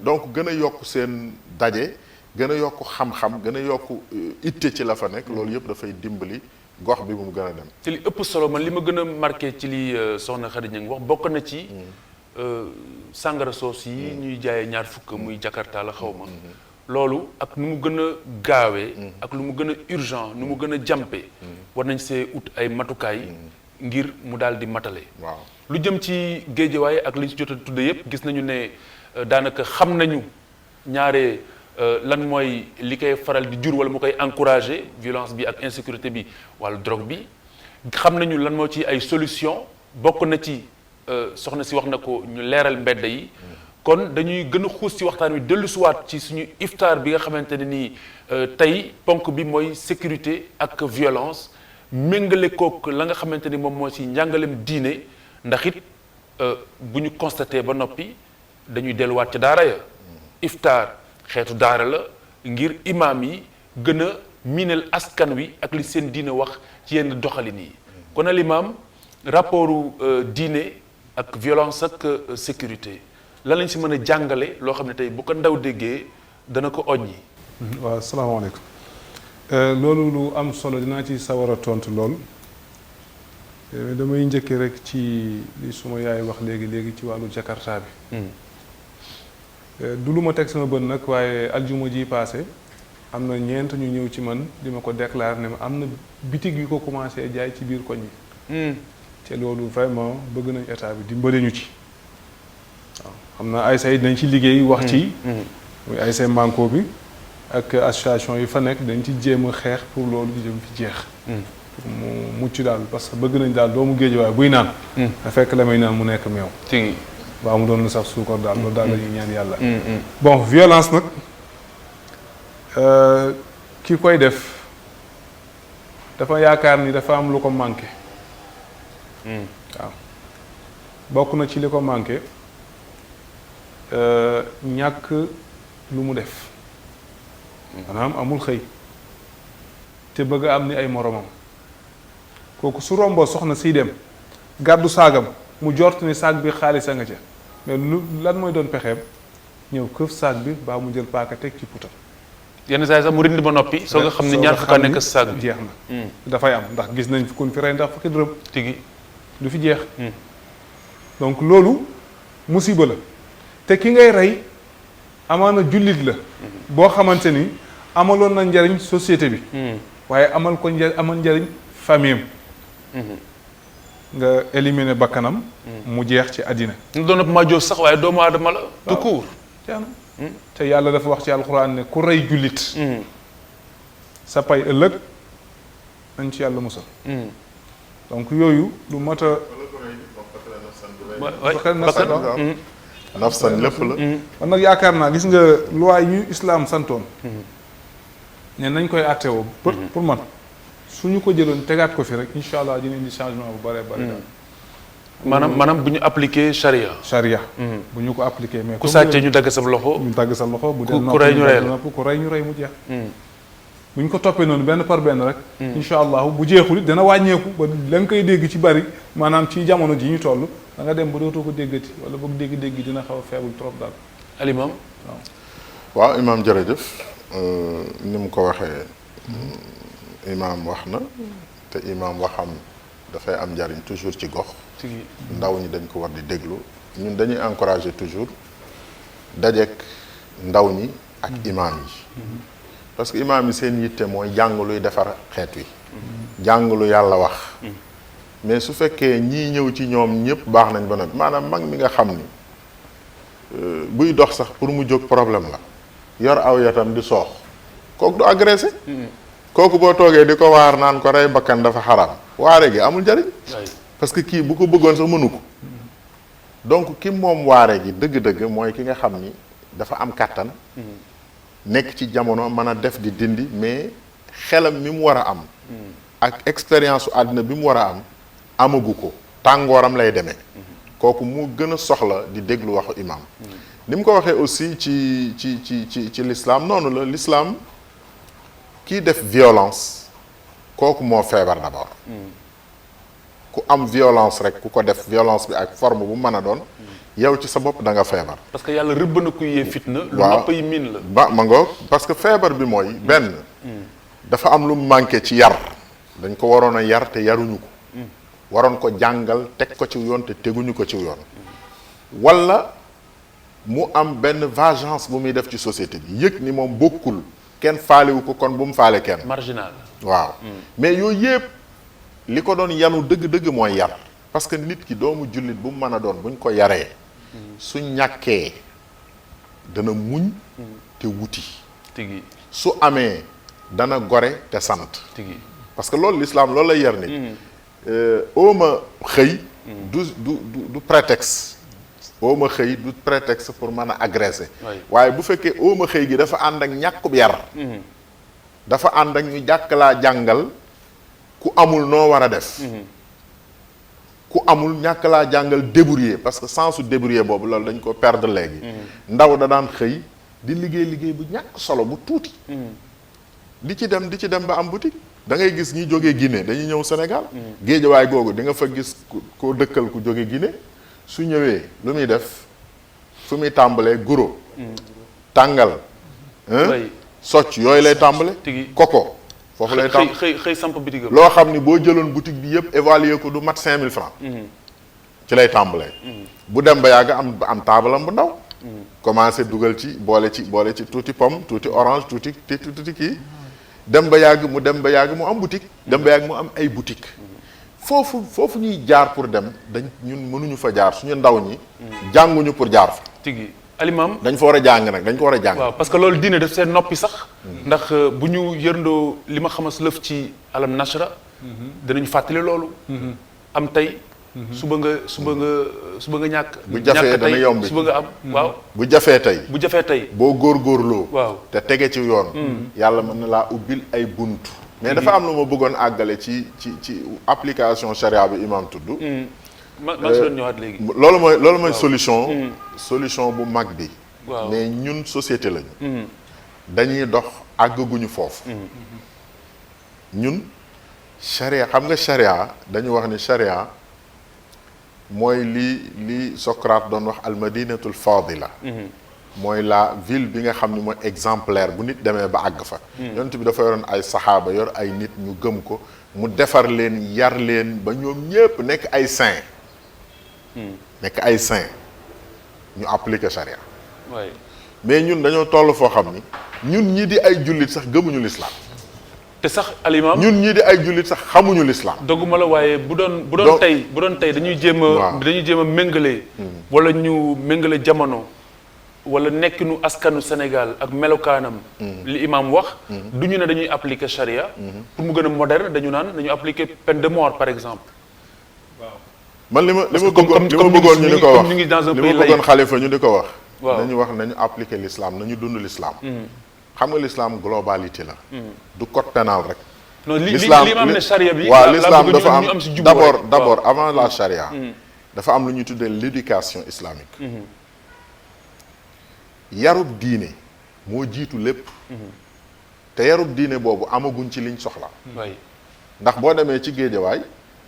donc gën a yokk seen daje gën a yokk xam-xam gën a yokk itte ci la fa nekk loolu yëpp dafay dimbali gox bi mu gën a dem te li ëpp solo man li ma gën a marqué ci li soxna Khady Niang wax bokk na ci sàngara soos yi ñuy jaayee ñaar fukk muy Jakarta la xaw ma loolu ak nu mu gën a gaawee ak lu mu gën a urgent nu mu gën a jàmpe war nañ see ut ay matukaay ngir mu daal di matale waaw lu jëm ci géejewaay ak li ñu ci jot a tudde yëpp gis nañu ne daanaka xam nañu ñaare lan mooy li koy faral di jur wala mu koy encourager violence bi ak insécurité bi wala drogue bi xam nañu lan moo ci ay solution bokk na ci soxna si wax na ko ñu leeral mbedd yi kon dañuy gën a xuus ci waxtaan wi dellusiwaat ci suñu iftaar bi nga xamante ne nii tey ponk bi mooy sécurité ak violence méngale kook la nga xamante ni moom moo ci njàngalem diine ndax it bu ñu constaté ba noppi dañuy delluwaat ca daara ya iftaar xeetu daara la ngir imaam yi gën a miinal askan wi ak li seen diine wax ci yenn doxalin yi kon al imaam rapportu diine ak violence ak sécurité lan lañ si mën a jàngale loo xam ne tey bu ko ndaw déggee dana ko oññi. waaw salaamaaleykum loolu lu am solo dinaa ci sawar a tontu lool damay njëkkee rek ci li suma yaay wax léegi ci wàllu Jakarta bi. du lu ma teg sama bët nag waaye aljuma ji paase am na ñeent ñu ñëw ci man di ma ko déclarer ne ma am na bitig yu ko commencé jaay ci biir koñ yi. te loolu vraiment bëgg nañ état bi dimbale ñu ci. waaw xam naa ASC yi dañ ci liggéey wax ci. muy ASC Manko bi ak association yi fa nekk dañ ci jéem a xeex pour loolu di jëm fi jeex. pour mu mucc daal parce que bëgg nañ daal doomu géej waaye buy naan. da fekk la may naan mu nekk meew. waaw mu doon lu sax suukar daal loolu daal la ñuy ñaan yàlla. bon violence nag ki koy def dafa yaakaar ni dafa am lu ko manqué. waaw bokk na ci li ko manqué ñàkk lu mu def maanaam amul xëy te bëgg a am ni ay moromam kooku su romboo soxna siy dem gàddu saagam mu jort ni saag bi xaalis a nga ca mais lu lan mooy doon pexeem ñëw këf saag bi baa mu jël paaka teg ci putam yenn saa yi sax mu rind ba noppi soo nga xam ne ñaar fukk nekk saag bi jeex na dafay am ndax gis nañ fi kun fi rey ndax fukki dërëm tigi du fi jeex donc loolu musiba la te ki ngay rey amaana jullit la boo xamante ni amaloon na njariñ société bi waaye amal njariñ famille nga éliminer bakkanam mu jeex ci àddina ñu doon maa jóos sax waaye doomu aadama la tout court te yàlla dafa wax ci alxuraan ne ku rey jullit sa pay ëllëg nañ ci yàlla musal donc yooyu lu mat a nafsan lépp la man nag yaakaar naa gis nga loi yi ñu islam santoon ne nañ koy àttewoo pour man suñu ko jëloon tegaat ko fi rek incha allah dina indi changement bu bare bare daal maanaam bu ñu appliqué charia bu ñu ko appliqué mais ku sàccee ñu dagg sa loxo ñu dagg sa loxo bu dee ku rey ñu rey la ku rey ñu rey mu jeex bu ñu ko toppee noonu benn par benn rek incha allah bu jeexul it dana wàññeeku ba la nga koy dégg ci bari maanaam ci jamono ji ñu toll da nga dem ba dootoo ko déggati wala boog dégg-dégg dina xaw a faible trop daal alimam waaw imaam jërëjëf ni mu ko waxee imaam wax na te imam waxam dafay am njariñ toujours ci gox ndaw ñi dañ ko war di déglu ñun dañuy encourager toujours dajeek ndaw ñi ak imam yi parce que imam yi seen yitte mooy jàng luy defar xeet wi jàng lu yàlla wax mais su fekkee ñii ñëw ci ñoom ñëpp baax nañ ba noppi maanaam mag mi nga xam ni buy dox sax pour mu jóg problème la yor aw yatam di soox kooku du agressé kooku boo toogee di ko waar naan ko rey bakkan dafa xaraam waare gi amul njariñ parce que kii bu ko bëggoon sax mënu ko donc ki moom waare gi dëgg-dëgg mooy ki nga xam ni dafa am kàttan nekk ci jamono mën a def di dindi mais xelam mi mu war a am ak expérience su àddina bi mu war a am amagu ko tàngooram lay demee kooku mu gën a soxla di déglu waxu imam ni mu ko waxee aussi ci l'islam noonu la l'islam kii def violence kooku moo feebar d'abord ku am violence rek ku ko def violence bi ak forme bu mën a doon yow ci sa bopp da nga feebar parce que yàlla rëbb na ku yee fitna lu nopp yi miin la ba ma ngoog parce que feebar bi mooy benn dafa am lu manqué ci yar dañ ko waroon a yar te yaruñu ko waroon ko jàngal teg ko ci yoon te teguñu ko ci yoon wala mu am benn vengeance bu muy def ci société bi yëg ni moom bokkul kenn faalewu ko kon bu mu faale kenn marginal waaw mais yooyu yëpp li ko doon yanu dëgg-dëgg mooy yar parce que nit ki doomu jullit bu mu mën a doon buñ ko yaree su ñàkkee dana muñ te wuti tigi su amee dana gore te sant tigi parce que loolu l'islam loolu lay yar nit ooma xëy du prétexte ooma xëy du prétexte pour mën a agresser waaye bu fekkee ooma xëy gi dafa ànd ak ñàkkub yar dafa ànd ak ñu jàkk laa jàngal ku amul noo war a def ku amul ñàkk laa jàngal débrouiller parce que sensu débrouiller boobu loolu dañ ko perdre léegi ndaw da daan xëy di liggéey bu ñàkk solo bu tuuti di ci dem ba am boutique da ngay gis ñi jógee Guinée dañuy ñëw Sénégal géejawaay googu di nga fa gis koo dëkkal ku jóge Guinée su ñëwee lu muy def fu muy tàmbalee guro tàngal socc yooyu lay tàmbale koko foofu lay tàmb xëy samp bitigam loo xam ni boo jëloon boutique bi yëpp évaluer ko du mat 5000 francs ci lay tàmbalee bu dem ba yàgg am taabalam bu ndaw commencé dugal ci boole ci tuuti pomme tuuti orange tuuti kii dem ba yàgg mu am boutique dem ba yàgg mu am ay boutique foofu ñuy jaar pour dem ñun mënuñu fa jaar suñu ndaw ñi jànguñu pour jaar fa tigi alimam dañ fa war a jàng nag dañ ko war a jàng waaw parce que loolu diine def seen noppi sax ndax bu ñu yërndoo li ma xamas lëf ci alam nashra danañu fàttali loolu am tey suba nga ñàkk bu jafee dana yomb suba nga am waaw bu jafee tey boo góorgóorloo waaw te tege ci yoon yàlla mën na laa ubbil ay bunt mais dafa am lu ma bëggoon àggale ci application charia bi imam tudd ma si doon ñëwaat léegi loolu mooy solution bu mag bi mais ñun société lañu dañuy dox àggaguñu foofu ñun charia xam nga charia dañu wax ni charia mooy li Socrate doon wax almadinatul fadila mooy la ville bi nga xam ni mooy exemplaire bu nit demee ba àgg fa yonent bi dafa yoroon ay saxaaba yor ay nit ñu gëm ko mu defar leen yar leen ba ñoom ñépp nekk ay saint ñu appliquer charia mais ñun dañoo toll foo xam ni ñun ñi di ay jullit sax gëmuñu l'islam te sax alimam ñun ñi di ay jullit sax xamuñu l'islam dogguma la waaye bu doon tey dañuy jéem a méngale wala ñu méngale jamono wala nekkinu askanu Sénégal ak melokaanam li imam wax du ñu ne dañuy appliquer charia pour mu gën a moderne dañu naan dañu appliquer peine de mort par exemple man li ma bëggoon ñu di ko wax li ma bëggoon xalifa ñu di ko wax nañu appliquer l'islam nañu dund l'islam xam nga l'islam globalité la du code pénal rek non li am ne charia bi waaw l'islam dafa am d'abord avant la charia dafa am lu ñuy tuddee l'éducation islamique yarub diine moo jiitu lépp te yarub diine boobu amaguñ ci liñ soxla ndax boo demee ci géejawaay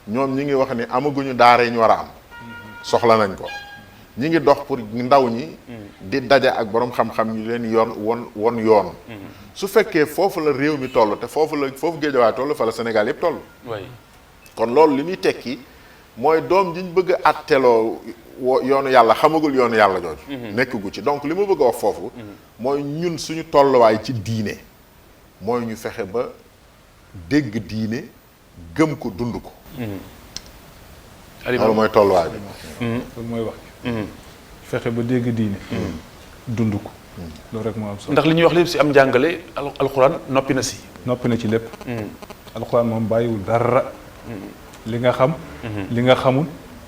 ñoom ñi ngi wax ni amaguñu daara yi ñu war a am soxla nañ ko ñi ngi dox pour ndaw ñi di daje ak borom xam-xam ñu leen won yoon su fekkee foofu la réew mi toll te foofu Géejawaay toll fa la Sénégal yëpp toll kon loolu li muy tekki mooy doom jiñ bëgg a atteloo yoonu yàlla xamagul yoonu yàlla jooju nekk gu ci donc li ma bëgg a wax foofu mooy ñun suñu tolluwaay ci diine mooy ñu fexe ba dégg diine gëm ko dund ko loolu mooy tolluwaay bi loolu mooy wax fexe ba dégg diine dund ko loolu rek moo am solo ndax li ñuy wax lépp si am njàngale alxuraan noppi na ci lépp alxuraan moom bàyyiwul dara li nga xam li nga xamul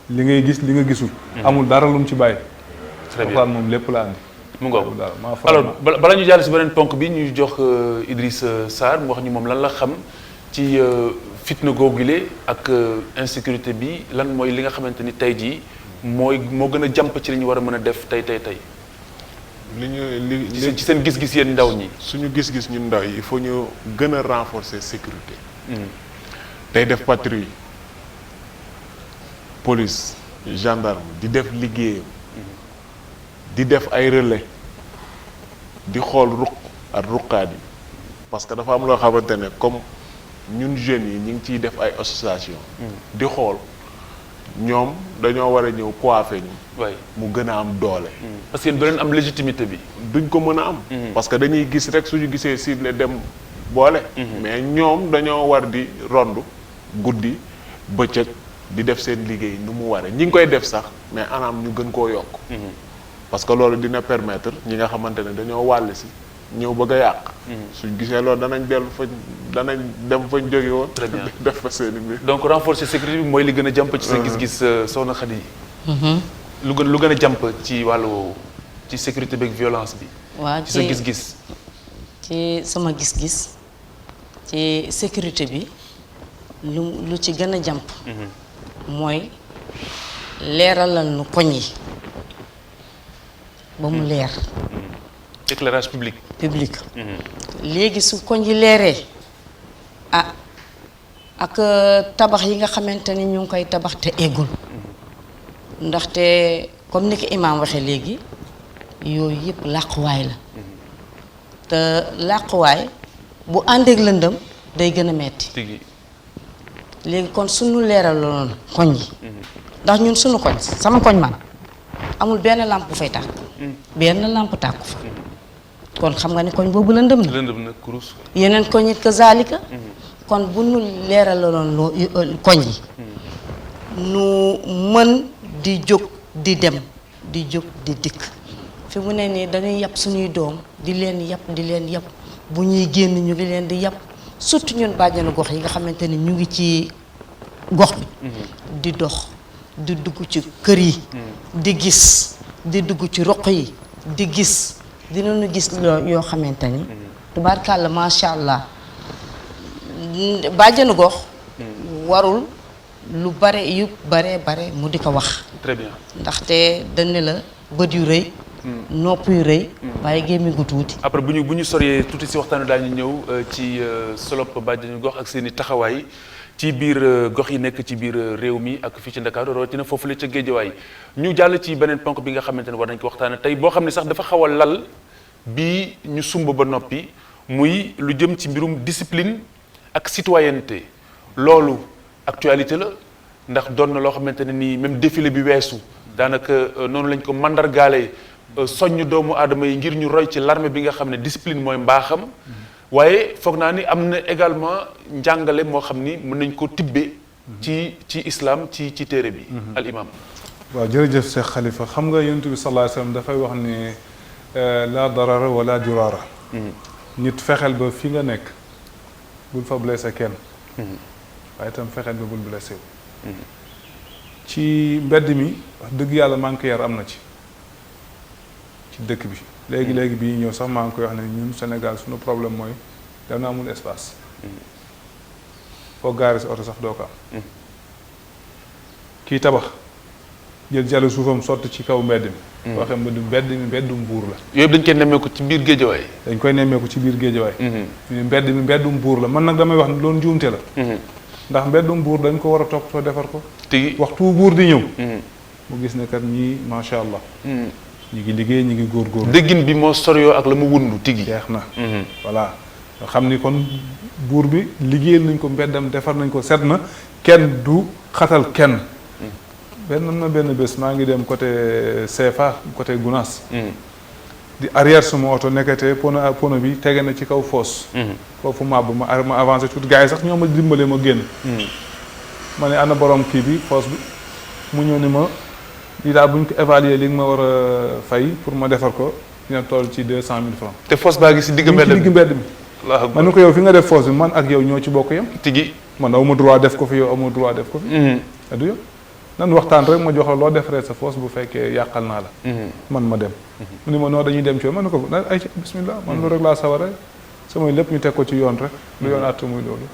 li ngay gis li nga gisul amul dara lu mu ci bàyyi alxuraan moom lépp la andi mu ngoog alors bala ñu jàll si beneen ponk bi ñu jox Idrissa Sarr mu wax ñu moom lan la xam ci fitna googule ak insécurité bi lan mooy li nga xamante ni tey jii moo gën a jàmp ci li ñu war a mën a def tey ci seen gis-gis yéen ndaw ñi suñu gis-gis ñun ndaw yi il faut ñu gën a renforcer sécurité tey def patrouille police gendarme di def liggéeyam di def ay relais di xool ruq ak ruqaat yi parce que dafa am loo xamante ne comme ñun jeunes yi ñu ngi ciy def ay association di xool ñoom dañoo war a ñëw coiffé ñu mu gën a am doole parce que du leen am légitimité bi duñ ko mën a am parce que dañuy gis rek suñu gisee cible dem boole mais ñoom dañoo war di rondu guddi bëccëg di def seen liggéey nu mu waree ñi ngi koy def sax mais anam ñu gën koo yokk parce que loolu dina permettre ñi nga xamante ne dañoo wàll si ñëw bëgg a yàq suñ gisee loolu danañ dem fañ jóge woon def fa seen i mbir donc renforcer sécurité bi mooy li gën a jàmp ci sa gis-gis soxna Khady lu gën a jàmp ci wàllu ci sécurité beeg violence bi waaw ci sa gis-gis ci sama gis-gis ci sécurité bi lu ci gën a jàmp mooy leeralal nu koñ yi ba mu leer éclairage public léegi su koñ yi leeree ak tabax yi nga xamante ni ñu ngi koy tabax te eggul ndaxte comme ni ko imaam waxee léegi yooyu yëpp làquwaay la te làquwaay bu àndeek lëndëm day gën a metti léegi kon suñu leeraloon koñ yi ndax ñun suñu koñ sama koñ man amul benn làmp bu fay tàkk benn làmp tàkku fa kon xam nga ni koñ boobu lëndëm na kurus yeneen koñ it kazaalika kon bu nu leeraloon koñ yi nu mën di jóg di dem di jóg di dikk fi mu ne nii dañuy yàpp suñuy doom di leen yàpp bu ñuy génn ñu ngi leen di yàpp surtout ñun bàjjenu gox yi nga xamante ni ñu ngi ci gox bi di dox di dugg ci kër yi di gis di dugg ci roq yi di gis dinañu gis yoo xamante ni tubaarkàlla macha allah bàjjenu gox warul lu bare yu bare mu di ko wax très bien ndaxte dañ ne la bët yu rëy nopp yu rëy waaye gémmiñ gu tuuti après bu ñu soree tuuti si waxtaan daañu ñëw ci solop bàjjenu gox ak seen i taxawaay ci biir gox yi nekk ci biir réew mi ak fii ci Ndakaaru rawatina foofu la ca Géejawaay ñu jàll ci beneen ponk bi nga xamante ne war nañ ko waxtaane tey boo xam ne sax dafa xaw a lal bi ñu sumb ba noppi muy lu jëm ci mbirum discipline ak citoyenneté loolu actualité la ndax doon na loo xamante ne nii même défilé bi weesu daanaka noonu lañ ko mandargaale soññ doomu aadama yi ngir ñu roy ci l'armée bi nga xam ne discipline mooy mbaaxam waaye foog naa ni am na également njàngale moo xam ni mën nañ ko tibbee ci islam ci téere bi al imam waaw jërëjëf Cheikh Khalifa xam nga yonent bi sallallahu alayhi wasallam dafay wax ne la darara wala dirara nit fexeel ba fi nga nekk bul fa blessé kenn waaye itam fexeel ba bul blessé ci mbedd mi wax dëgg yàlla manque yar am na ci dëkk bi léegi bii ñëw sax maa ngi koy wax ne ñun Sénégal suñu problème mooy dana amul espace foo gaari si oto sax doo ko am kii tabax jël jàll suufam sotti ci kaw mbedd mi waxee mbeddum buur la yooyu dañ koy nemmeeku ci biir géejawaay dañ koy nemmeeku ci biir géejawaay mbeddum buur la man nag damay wax ne loolu njuumte la ndax mbeddum buur dañ ko war a toppatoo defar ko tigi waxtu buur di ñëw mu gis ne kat ñii macha allah. ñi ngi liggéey ñi ngi góorgóorlu. déggin bi moo soriyoo ak la mu wundu tigi. jeex na. voilà nga xam ni kon buur bi liggéeyal nañ ko mbeddam defar nañ ko set na kenn du xatal kenn. benn bés maa ngi dem côté CFA côté Gounass. di arrière suma oto nekkatee pono bi tege na ci kaw foos. foofu màbb ma avancé tuuti gars yi sax ñoo ma dimbale ma génn. ma ne ana borom kii bi foos bi mu ñëw ni ma lii daal bu ñu ko évaluer li nga ma war a fay pour ma defar ko dina toll ci 200 000 francs. te foos baa ngi si digg mbedd mi man ni ko yow fi nga def foos bi man ak yow ñoo ci bokk yem. tigi man aw ma droit def ko fi yow amoo droit def ko fi. du yow nan waxtaan rek ma jox la loo defaree sa foos bu fekkee yàqal naa la. man ma dem. mu ni ma noo dañuy dem ci yoon man ne ko ay bismillah man loolu rek laa saware samay lépp ñu teg ko ci yoon rek. lu yoon àtt muy loolu.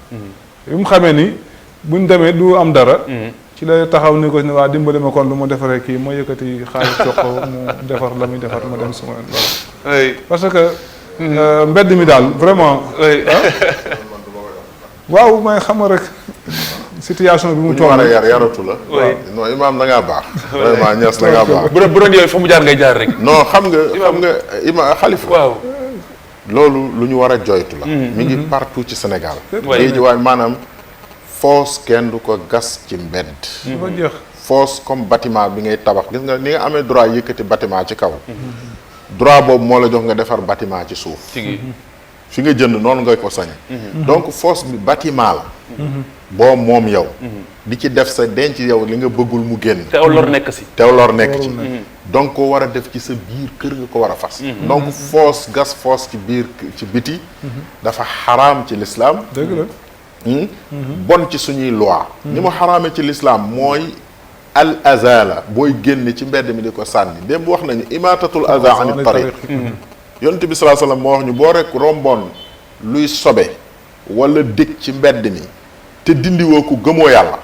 bi mu xamee ni buñ demee du am dara. ci la taxaw ni ko ne waa dimbali ma kon lu ma defaree kii ma yëkkati xaalis jox ko mu defar la muy defar ma dem sama yoon. parce que mbedd mi daal vraiment. waaw may xam nga rek. situation bi mu toll war a yar yaratu la. non imaam da ngaa baax. vraiment ñes da ngaa baax. bu doon yow fa mu jaar ngay jaar rek. non xam nga imaam xalifa. waaw. loolu lu ñu war a joytu la. mi ngi partout ci Sénégal. léegi waaye maanaam foos kenn du ko gas ci mbedd. dafa jeex. foos comme bâtiment bi ngay tabax gis nga ni nga amee droit yëkkati bâtiment ci kaw. droit boobu moo la jox nga defar bâtiment ci suuf. fi nga jënd noonu ngay ko sañe. donc foos bi bâtiment la. boo moom yow. di ci def sa denc yow li nga bëggul mu génn. teew lor nekk si. teew lor nekk ci. donc ko war a def ci sa biir kër nga ko war a fas. donc foos gas foos ci biir ci biti. dafa xaraam ci lislaam. dëgg la. bon ci suñuy loi. ni mu xaraame ci lislaam mooy al azala booy génn ci mbedd mi di ko sànni démb wax nañu imaatatul aza ani tariq. yonent bi sallallahu alayhi wasallam moo wax ñu boo rek romboon luy sobe wala dëkk ci mbedd mi te dindiwoo ko gëmoo yàlla.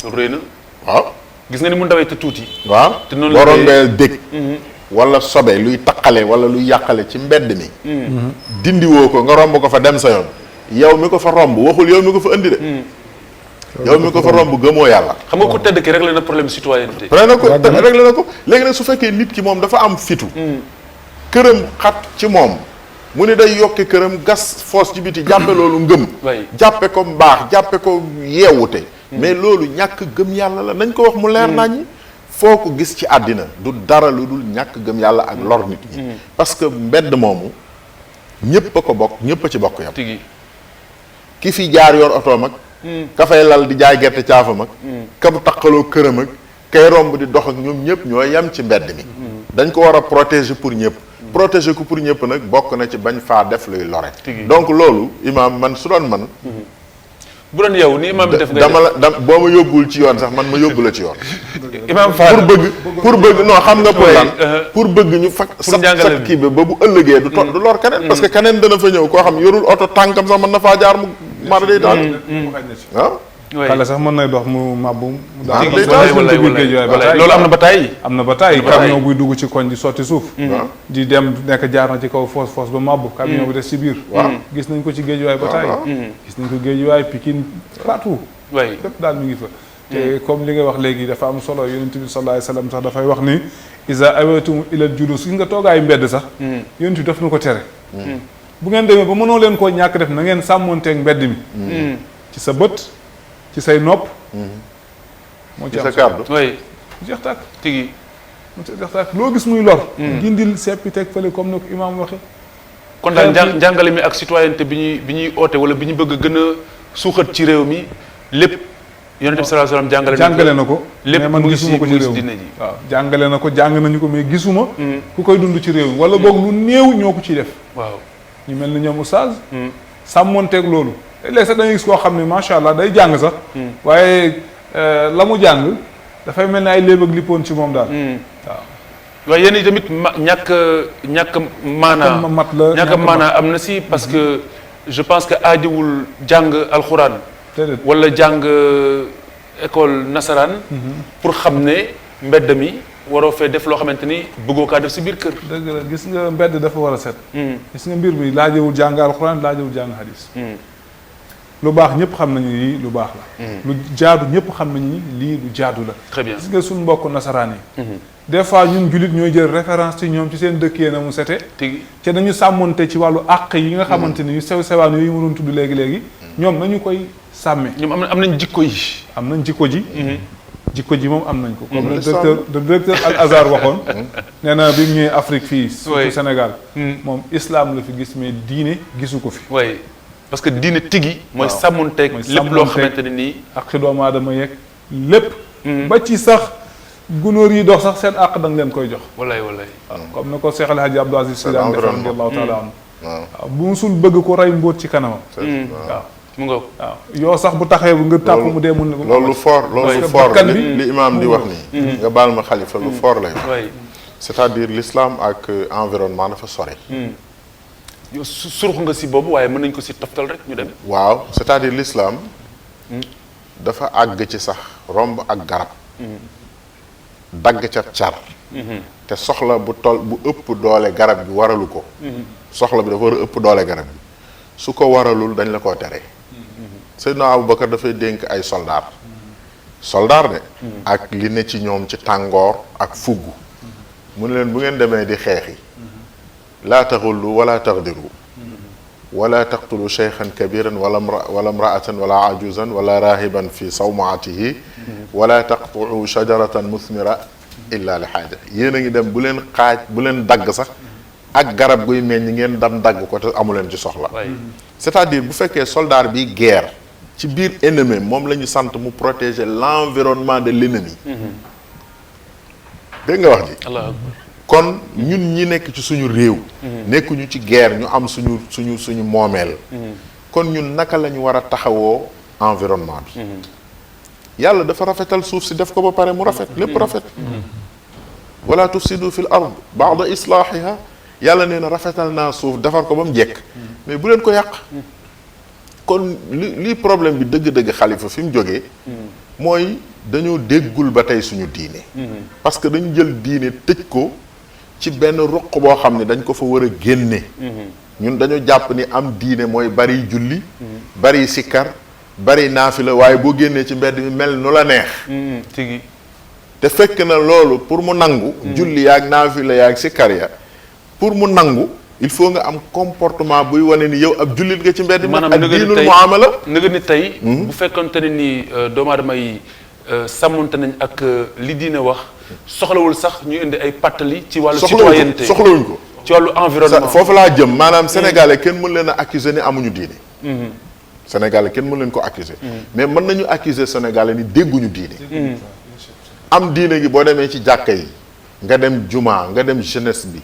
rëy na. waaw. gis nga ni mu ndawee te tuuti. waaw te noonu boo rombee dëkk. wala sobe luy taqale wala luy yàqale ci mbedd mi. dindiwoo ko nga romb ko fa dem sa yoon. yow mi ko fa romb waxul yow mi ko fa indi de. yow mi ko fa romb gëmoo yàlla. xam nga ko tedd ki réglé na problème citoyenneté. réglé na ko léegi nag su fekkee nit ki moom dafa am fitu. këram xat ci moom mu ne day yokke këram gas foos ci biti jàppe loolu ngëm. jàppe ko mbaax jàppe ko yeewute. mais loolu ñàkk gëm yàlla la nañ ko wax mu leer naññi. foo ko gis ci àddina du dara lu dul ñàkk gëm yàlla ak lor nit ñi. parce que mbedd moomu ñëpp a ko bokk ñëpp a ci bokk yam. ki fi jaar yor otoom ak. ka fay lal di jaay gerte caafam ak. ka mu taqaloo këram ak. kay romb di dox ak ñoom ñëpp ñoo yem ci mbedd mi. dañ ko war a protéger pour ñëpp. protéger ko pour ñëpp nag bokk na ci bañ faa def luy lore. donc loolu imaam man su doon man. bu doon yow ni imaam bi def nga dama la boo ma yóbbul ci yoon sax man ma yóbbu la ci yoon. imaam Fall pour bëgg non xam nga pour lan pour bëgg ñu fak sax kii bi ba bu ëllëgee du lor keneen. parce que keneen dana fa ñëw koo xam yorul oto tànkam sax mën na faa jaar mu mara day daal. waaw. xale sax mën nay dox mu màbbu. loolu am na ba tàyyi. am na ba tàyyi camion buy dugg ci koñ di sotti suuf. di dem nekk jaar na ci kaw foos ba màbbu. camion bi des ci biir. gis nañ ko ci géejuwaay ba tàyyi. gis nañ ko géejuwaay Pikine partout. lépp daal mi ngi fa. te comme li nga wax léegi dafa am solo yonent bi sallallahu alayhi wasallam sax dafay wax ni isa awaytum ilal julus gis nga toogaayu mbedd sax. yonent bi daf na ko tere. bu ngeen demee ba mënoo leen koo ñàkk def na ngeen sàmmonteeg mbedd mi. ci sa bët. ci say nopp. moo ci sa kàddu. oui. mu jeex tàkk. tigi. mu jeex tàkk loo gis muy lor. gindil seppi teg fële comme ni ko imaam waxee. kon daal njàngale mi ak citoyenneté bi ñuy oote wala bi ñu bëgg a gën a suuxat ci réew mi lépp. yonent bi sallallahu alayhi wasallam jàngale na ko. lépp man gisuma ko ci réew mi waaw jàngale na ko jàng nañu ko mais gisuma. ku koy dund ci réew mi wala boog lu néew ñoo ko ciy def. waaw ñu mel ni ñoom oustaz. sàmmonteeg loolu. léegi sax dañuy gis koo xam ne macha allah day jàng sax. waaye la mu jàng dafay mel ni ay léeb ak lippoon ci moom daal. waaw. waaye yéen tamit ñàkk maanaa ñàkk maanaa am na si parce que je pense que aajowul jàng alxuraan. wala jàng école nasaraan. pour xam ne mbedd mi waroo fee def loo xamante ni bëggoo kaa def si biir kër. dëgg la gis nga mbedd dafa war a set. gis nga mbir mi laajowul jàng alxuraan laajowul jàng hadis. lu baax ñëpp xam nañu lii lu baax la. lu jaadu ñëpp xam nañu lii lu jaadu la. très bien gis nga suñu mbokk nasaraan yi. des fois ñun jullit ñooy jël référence ci ñoom ci seen dëkkee na mu sete. te dañu sàmmonte ci wàllu àq yi nga xamante ni yu sew sewaan yooyu mu doon tudd léegi ñoom nañu koy sàmme. ñoom am nañ jikko yi. am nañ jikko ji. jikko ji moom am nañ ko. comme le directeur Al Azhar waxoon. nee na bi mu ñëwee Afrique fii. surtout Sénégal. moom islam la fi gis mais diine gisu ko fi. oui parce que diine tigi. mooy sàmmonteeg lépp loo xamante ne nii. ak doomu aadama yeeg lépp. ba ci sax gunóor yi dox sax seen àq da nga leen koy jox. wallaay comme na ko Cheikh El Hadji Abdou Aziz Sy daan def radiyallahu taala anhu. waaw bu musul bëgg ko rey mbóot ci kanamam. waaw. mu nga waaw yoo sax bu taxee bu nga tàpp mu dee mun na loolu fort li imaam di wax nii nga baal ma xalifa lu fort lay wax c'est-à-dire l'islam ak environnement dafa sore yow surux nga si boobu waaye mën nañ ko si toftal rek ñu dem waaw c'est-à-dire l'islam dafa àgg ci sax romb ak garab dagg ca car te soxla bu ëpp doole garab bi waralu ko soxla bi dafa war a ëpp doole garab bi su ko waralul dañ la koo tere Seydina Aboubacar dafay dénk ay soldaar de ak li ne ci ñoom ci tàngoor ak fugg mu ne leen bu ngeen demee di xeexi laa taxullu wala taxdiru wala taqtulu cheykhan kabiran wala imraatan wala ajuzan wala rahiban fi sawmaatihi wala taqtuu shajaratan musmira illa li xaaja yéen a ngi dem bu leen dagg sax ak garab guy meññ ngeen dagg ko te amu leen ci soxla c'est-à-dire bu fekkee soldat bi guerre ci biir ennemi moom la ñu sant mu protéger l'environnement de l'ennemi dégg nga wax ji kon ñun ñi nekk ci suñu réew nekkuñu ci guerre ñu am suñu moomeel kon ñun naka la ñu war a taxawoo environnement bi yàlla dafa rafetal suuf si def ko ba pare mu rafet lépp rafet wala tufsidu fil ard ba'da islahiha yàlla nee na rafetal naa suuf defar ko ba mu jekk mais bu leen ko yàq kon li problème bi dëgg-dëgg xalifa fi mu jógee mooy dañoo déggul ba tey suñu diine parce que dañu jël diine tëj ko ci benn ruq boo xam ne dañ ko fa war a génne ñun dañoo jàpp ni am diine mooy bari julli bari sikkar bari naafila waaye boo génnee ci mbedd mi mel nu la neex tigi te fekk na loolu pour mu nangu julli yaag naafila yaag sikkar ya pour mu nangu il faut nga am comportement buy wane ni yow ab jullit nga ci mbedd mi ak diinul muamala nga ni tey bu fekkonte ne ni doomu aadama yi sàmmonte nañ ak li diine wax soxlawul sax ñu indi ay pàttali ci wàllu citoyenneté soxlawuñ ko ci wàllu environnement foofu laa jëm maanaam sénégalais kenn mën leen a accuser ni amuñu diine sénégalais kenn mën leen ko accuser mais mën nañu accuser sénégalais ni dégguñu diine am diine gi boo demee ci jàkka yi nga dem juma nga dem jeunesse bi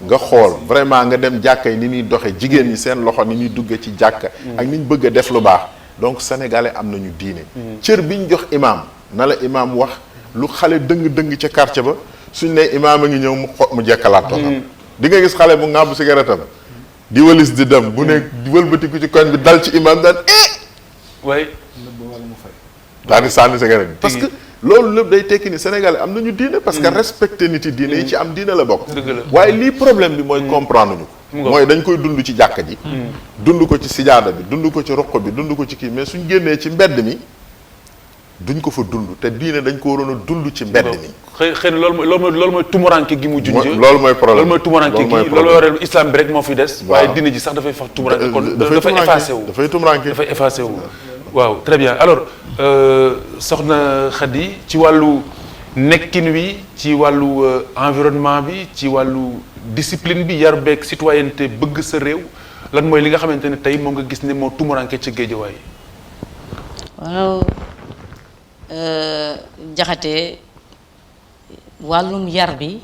nga xool vraiment nga dem jàkka yi ni ñuy doxe jigéen ñi seen loxo ni ñuy dugge ci jàkka ak ni ñu bëgg a def lu baax donc sénégalais am nañu diine cër bi ñu jox imam na la imam wax lu xale dëng-dëng ca quartier ba suñ ne imam a ngi ñëw mu jekkalaat toogam di nga gis xale bu ŋàbb cigarette am di walis di dem bu ne wëlbatiku ci koñ bi dal ci imam daan way daal di sànni cigarette bi parce que loolu lépp day tekki ni sénégalais am nañu diine parce que respecté nit yi diine yi ci am diine la bokk waaye lii problème bi mooy comprendre ñu ko mooy dañ koy dund ci jàkka ji dund ko ci sijaada bi dund ko ci roq bi dund ko ci kii mais suñ génnee ci mbedd mi duñ ko fa dund te diine dañ ko waroon a dund ci mbedd mi xëy na loolu mooy tumuranke gi mu junj loolu mooy problème loolu mooy tumuranke gi loolu waral islam bi rek moo fi des waaye diine ji sax dafay fax tumuranke kon dafay effacé wu dafay effacé wu waaw très bien alors soxna Khady ci wàllu nekkin wi ci wàllu environnement bi ci wàllu discipline bi yar beeg citoyenneté bëgg sa réew lan mooy li nga xamante ne tey moo nga gis ne moo tumuranke ci Géejawaay waaw jaxate wàllum yar bi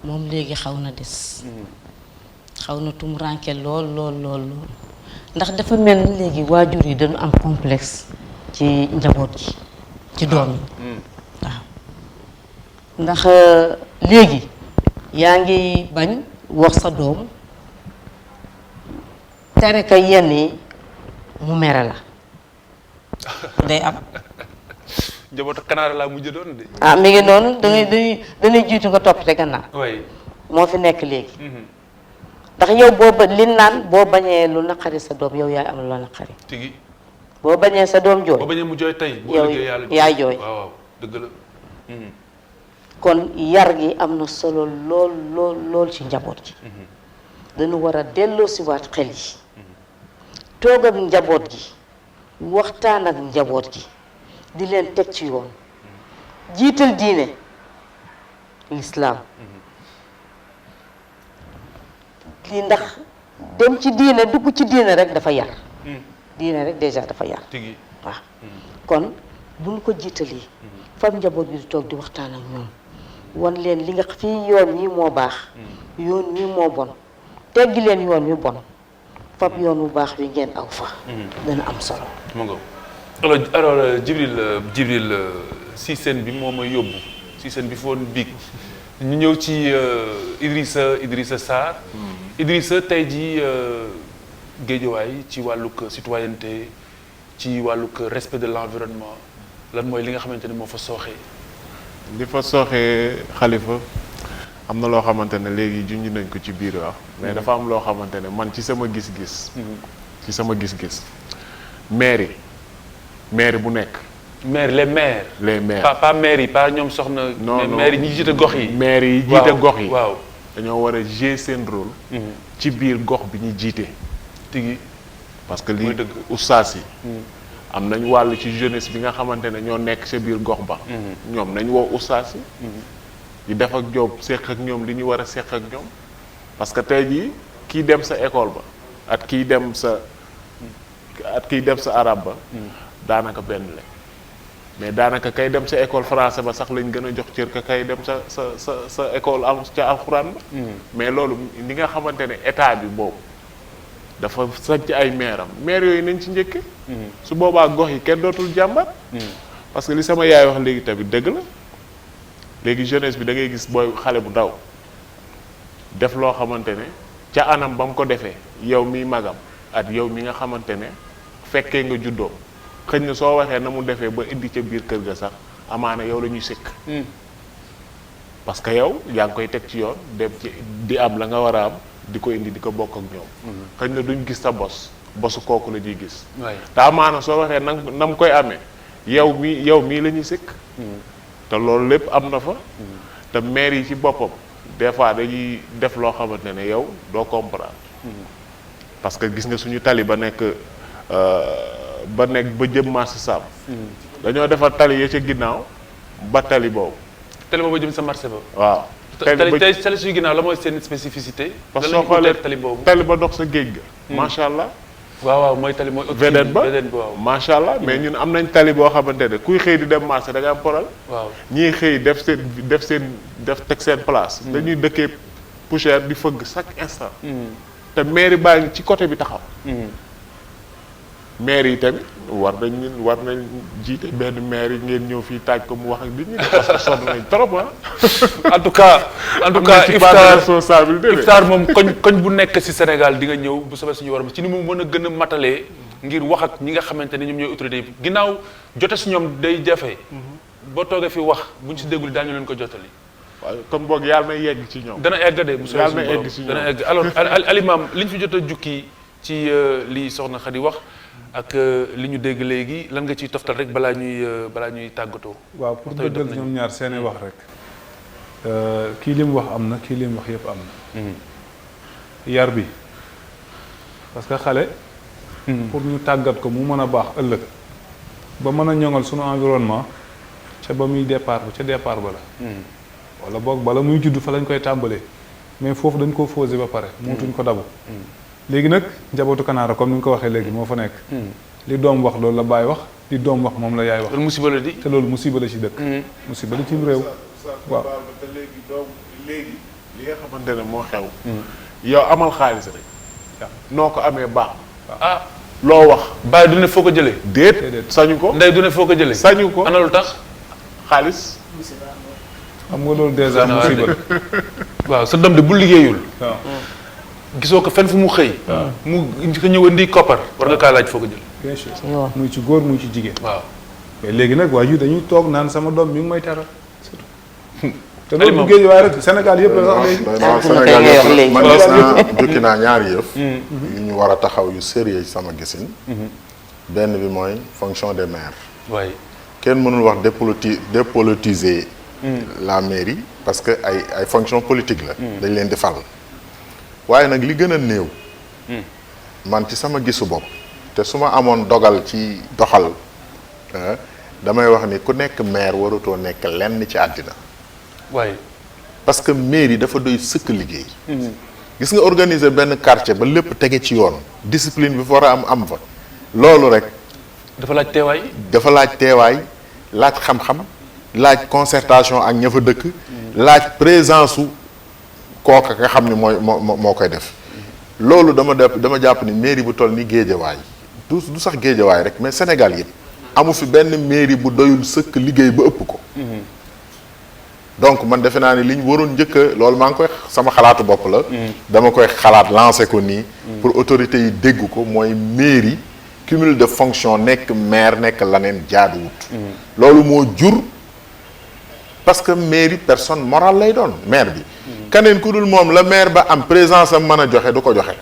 moom léegi xaw na des xaw na tumuranke lool ndax dafa mel ni léegi waajur yi dañu am complexe ci njaboot gi ci doom yi waaw ndax léegi yaa ngi bañ wax sa doom tere ka yenn yi mu mere la day am njabootu kanaara laa mujj doon de mi ngi noonu dañuy jiitu nga topp te gannaaw moo fi nekk léegi ndax yow li naan boo bañee lu naqari sa doom yow yaay am loo naqari boo bañee sa doom jooy boo bañee mu jooy tey bu yow ëllëgee yàlla yaay jooy. waaw waaw dëgg la. kon yar gi am na solo lool lool lool ci njaboot gi dañu war a delloo si waat xel yi toog ak njaboot gi waxtaan ak njaboot gi di leen teg ci yoon jiital diine lislaam lii ndax dem ci diine dugg ci diine rek dafa yar diine rek déjà dafa yar tigi waaw kon buñ ko jiitalee fam njaboot gi di toog di waxtaan ak ñoom wan leen li nga fii yoon wi moo baax yoon wi moo bon teggi leen yoon wi bon fab yoon wu baax wi ngeen aw fa dana am solo mu nga alors Djibril si seen bi moo ma yóbbu si seen bi foon biig ñu ñëw ci Idrissa Sarr Idrissa tey ji Guédiawaye ci wàllug citoyenneté ci wàllug respect de l'environnement lan mooy li nga xamante ne moo fa sooxee li fa sooxee Khalifa am na loo xamante ne léegi junj nañ ko ci biir wax mais dafa am loo xamante ne man ci sama gis-gis maire bu nekk les maires pas maires yi pas ñoom soxna non maires yi ñi jiite gox yi maire yi jiite gox yi waaw dañoo war a jouer seen rôle ci biir gox bi ñu jiite tigi parce que lii oustaz yi am nañ wàll ci jeunesse bi nga xamante ne ñoo nekk sa biir gox ba ñoom nañ woo oustaz yi di def ak ñoom seq ak ñoom li ñu war a seq ak ñoom parce que tey jii kii dem sa école ba at kiy dem sa arabe ba daanaka benn la mais daanaka kay dem sa école français ba sax lañ gën a jox cër ka kay dem sa école am ca alxuraan ba mais loolu li nga xamante ne état bi boobu dafa sanc ay maire yooyu nañ ci njëkke su boobaa gox yi kenn dootul jàmbat parce que li sama yaay wax léegi tamit dëgg la léegi jeunesse bi da ngay gis booy xale bu ndaw def loo xamante ne ca anam ba mu ko defee yow miy magam at yow mi nga xamante ne fekkee nga juddoo xëy na soo waxee na mu defee ba indi ca biir kër ga sax amaana yow la ñuy sëkk parce que yow yaa ngi koy teg ci yoon dem ci di am la nga war a am di ko indi di ko bokk ak ñoom xëy na duñ gis sa bosu kooku la ñuy gis te amaana soo waxee na mu koy amee yow mii la ñuy sëkk te loolu lépp am na fa te maire yi ci boppam des fois dañuy def loo xamante ne yow doo comprendre parce que gis nga suñu tali ba nekk ba jëm marché Sam dañoo defar tali ya ca ginnaaw ba tali boobu jëm sa marché ba waaw tali suñu ginnaaw la mooy seen spécificité parce que soo xoolee tali ba dox sa géej ga macha allah waaw mooy tali mooy vedette ba macha allah mais ñun am nañ tali boo xamante ne kuy xëy di dem marché da nga am problème waaw ñii xëy teg seen place dañuy dëkkee poussière di fëgg chaque instant te mairie baa ngi ci côté bi taxaw maire yi tamit war nañ jiite benn maire yi ngeen ñëw fii taaj ko mu wax ak nit ñi parce que sonn nañ trop en tout cas Iftar moom koñ bu nekk ci Sénégal di nga ñëw bu soobee suñu waram ci ni mu mën a gën a matalee ngir wax ak ñi nga xamante ne ñoom ñooy autorité yi ginnaaw jote si ñoom day jafe boo toogee fi wax buñ si déggul daañu leen ko jottali waaw kon boog yàlla na yegg ci ñoom dana egg de bu soobee yàlla na egg ci ñoom dana egg alors Alimam liñ fi jot a jukki ci li soxna Khady wax ak li ñu dégg léegi lan nga ciy toftal rek balaa ñuy tàggatoo. waaw pour dëggal ñoom ñaar seeni wax rek kii li mu wax am na kii li mu wax yëpp am na. yar bi parce que xale. pour ñu tàggat ko mu mën a baax ëllëg ba mën a ñoŋal sunu environnement ca ba muy départ ba ca départ ba la. wala boog bala muy judd fa lañ koy tàmbalee mais foofu dañ koo fausé ba pare. muutuñ ko dabu. léegi nag njabootu kanaara comme ni nga ko waxee léegi moo fa nekk li doom wax loolu la baay wax li doom wax moom la yaay wax loolu musiba la di te loolu musiba la ci dëkk musiba la ci réew waaw te léegi li nga xamante ne moo xew yow amal xaalis rek noo ko amee baax loo wax baay du ne foo ko jëlee déet sañu ko ndey du ne foo ko jëlee sañu ko ana lu tax xaalis xam nga loolu déjà musiba la waaw sa doom de bu liggéeyul gisoo ko fenn fu mu xëy mu ko ñëw indi koppar war nga kaa laaj foo ko jël bien sûr muy ci góor muy ci jigéen waaw mais léegi nag waa ji dañuy toog naan sama doom mi ngi may teral surtout te loolu géej waaye rek Sénégal yëpp la sax léegi Sénégal yëpp man gis naa jukki naa ñaari yëf yu ñu war a taxaw yu sérieux sama gisin benn bi mooy fonction des maires. waay kenn mënul wax dépolitiser la mairie parce que ay fonction politique la. dañ leen di fal. waaye nag li gën a néew. man ci sama gisu bopp. te su ma amoon dogal ci doxal damay wax ni ku nekk maire warutoo nekk lenn ci àddina. waay parce que mairie dafa doy sëkk liggéey. gis nga organiser benn quartier ba lépp tege ci yoon. discipline bi fa war a am fa. loolu rek. dafa laaj teewaay. dafa laaj teewaay laaj xam-xam laaj concertation ak ña fa dëkk. laaj présence su kooka nga xam ne moo koy def. loolu dama jàpp ni mairie bu toll ni Géejawaay du sax Géejawaay rek mais Sénégal yëpp amu fi benn mairie bu doyul sëkk liggéey ba ëpp ko. donc man defe naa ni li ñu waroon njëkk loolu maa ngi koy sama xalaatu bopp la. dama koy xalaat lancé ko nii. pour autorités yi dégg ko mooy mairie cumul de fonction nekk maire nekk laneen jaaduwut. loolu moo jur parce que mairie personne morale lay doon maire bi. keneen ku dul moom la maire ba am présence am mën a joxe du ko joxe.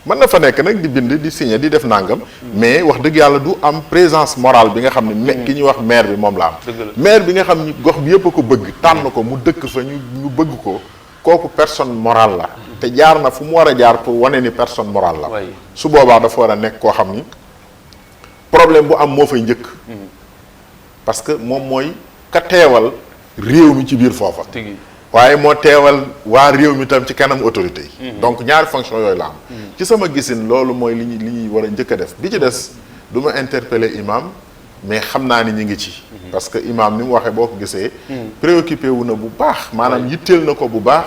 mën na fa nekk nag di bind di signer di def nangam. mais wax dëgg yàlla du am présence morale bi nga xam ne ki ñuy wax maire bi moom la am. maire bi nga xam ni gox bi yëpp a ko bëgg tànn ko mu dëkk fa ñu bëgg ko kooku personne morale la. te jaar na fu mu war a jaar pour wane ni personne morale la. su boobaa dafa war a nekk koo xam ni problème bu am moo fay njëkk. parce que moom mooy ka teewal réew mi ci biir foofa. waaye moo teewal waa réew mi tam ci kanam autorité yi. donc ñaari fonction yooyu la am. ci sama gisin loolu mooy li ñuy war a njëkk a def bi ci des du ma interpeller imam mais xam naa ni ñu ngi ci. parce que imam ni mu waxee boo ko gisee. préoccupé wu na bu baax. maanaam yitteel na ko bu baax.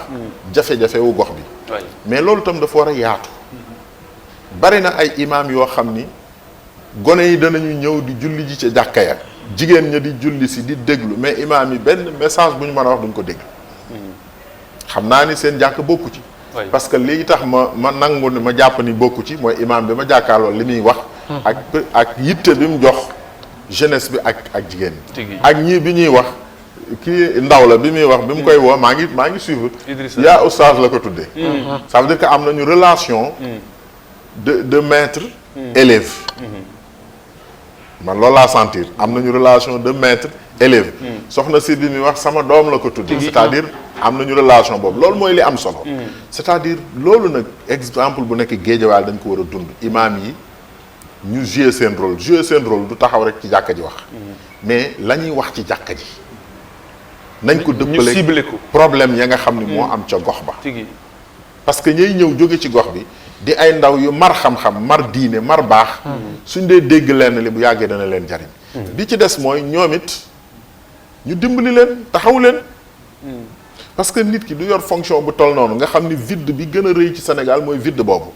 jafe-jafe wu gox bi. mais loolu tam dafa war a yaatu. bari na ay imam yoo xam ni gone yi danañu ñëw di julli ji ca jàkka ya jigéen ña di julli si di déglu mais imam yi benn message bu ñu mën a wax duñ ko dégg. xam naa ni seen jàkk bokku ci. parce que lii tax ma nangu ni ma jàpp ni bokku ci mooy imam bi ma jàkkaarloo li muy wax. ak yitte bi mu jox jeunesse bi ak jigéen ñi. ak ñii bi ñuy wax kii ndaw la bi muy wax bi mu koy woo maa ngi suivre. yaa oustaz la ko tuddee. ça veut dire que am nañu relation. de maître élève. man loolu laa sentir am nañu relation de maître élève. soxna si bi muy wax sama doom la ko tuddee. c'est-à-dire am nañu relation boobu loolu mooy li am solo. c'est-à-dire loolu nag exemple bu nekk Géejawaay dañ ko war a dund imaam yi ñu jouer seen rôle du taxaw rek ci jàkka ji wax. mais la ñuy wax ci jàkka ji. nañ ko dëppale problème ya nga xam ni moo am ca gox ba. parce que ñay ñëw jóge ci gox bi di ay ndaw yu mar xam-xam mar diine mar baax. suñ dee dégg lenn li bu yàggee dana leen jariñ. li ci des mooy ñoom it ñu dimbali leen taxaw leen. parce que nit ki du yor fonction bu toll noonu nga xam ni vide bi gën a rëy ci Sénégal mooy vide boobu.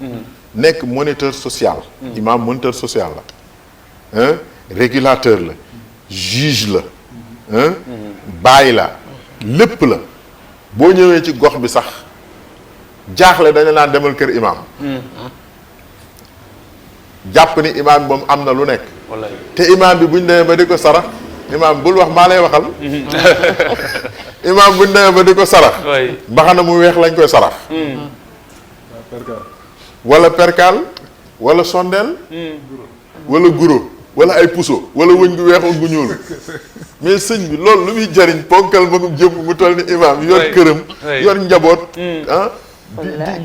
nekk moniteur social. imam moniteur social la. régulateur la. juge la. bàyyi la lépp la. boo ñëwee ci gox bi sax jaaxle dañu naan demal kër imam. jàpp ni imam moom am na lu nekk. te imam bi buñ demee ba di ko sarax imam bul wax maa lay waxal. imam buñ demee ba di ko sarax. mbaxana mu weex lañ koy sarax. wala perkaal wala sondeel. wala guro wala ay puso wala wëñ gu weex gu ñuul. mais sëñ bi loolu lu muy jariñ ponkal magum jëm mu toll ni imam yor këram. yor njaboot.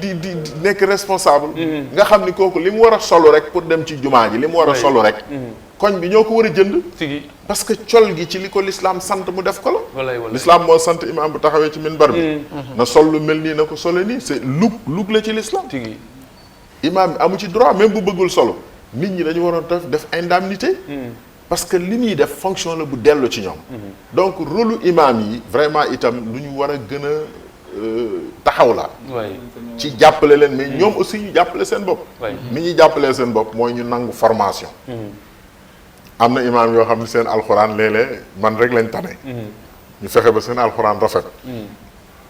di nekk responsable. nga xam ni kooku li mu war a solo rek pour dem ci jumaa ji li mu war a solo rek. koñ bi ñoo ko war a jënd. parce que col gi ci li ko l'islam sant mu def ko la. l'islam moo sant imam bu taxawee ci minbar bi. na sol lu mel nii na ko solo nii c'est lug la ci l'islam. imam bi amu ci droit même bu bëggul solo nit ñi dañu waroon def indemnité. parce que li muy def fonction la bu dellu ci ñoom. donc rôle imam yi vraiment itam lu ñu war a gën a taxaw la. ci jàppale leen mais ñoom aussi ñu jàppale seen bopp. ni ñuy jàppalee seen bopp mooy ñu nangu formation. am na imaam yoo xam ne seen alxuraan léeg-léeg man rek lañ tane. ñu fexe ba seen alxuraan rafet.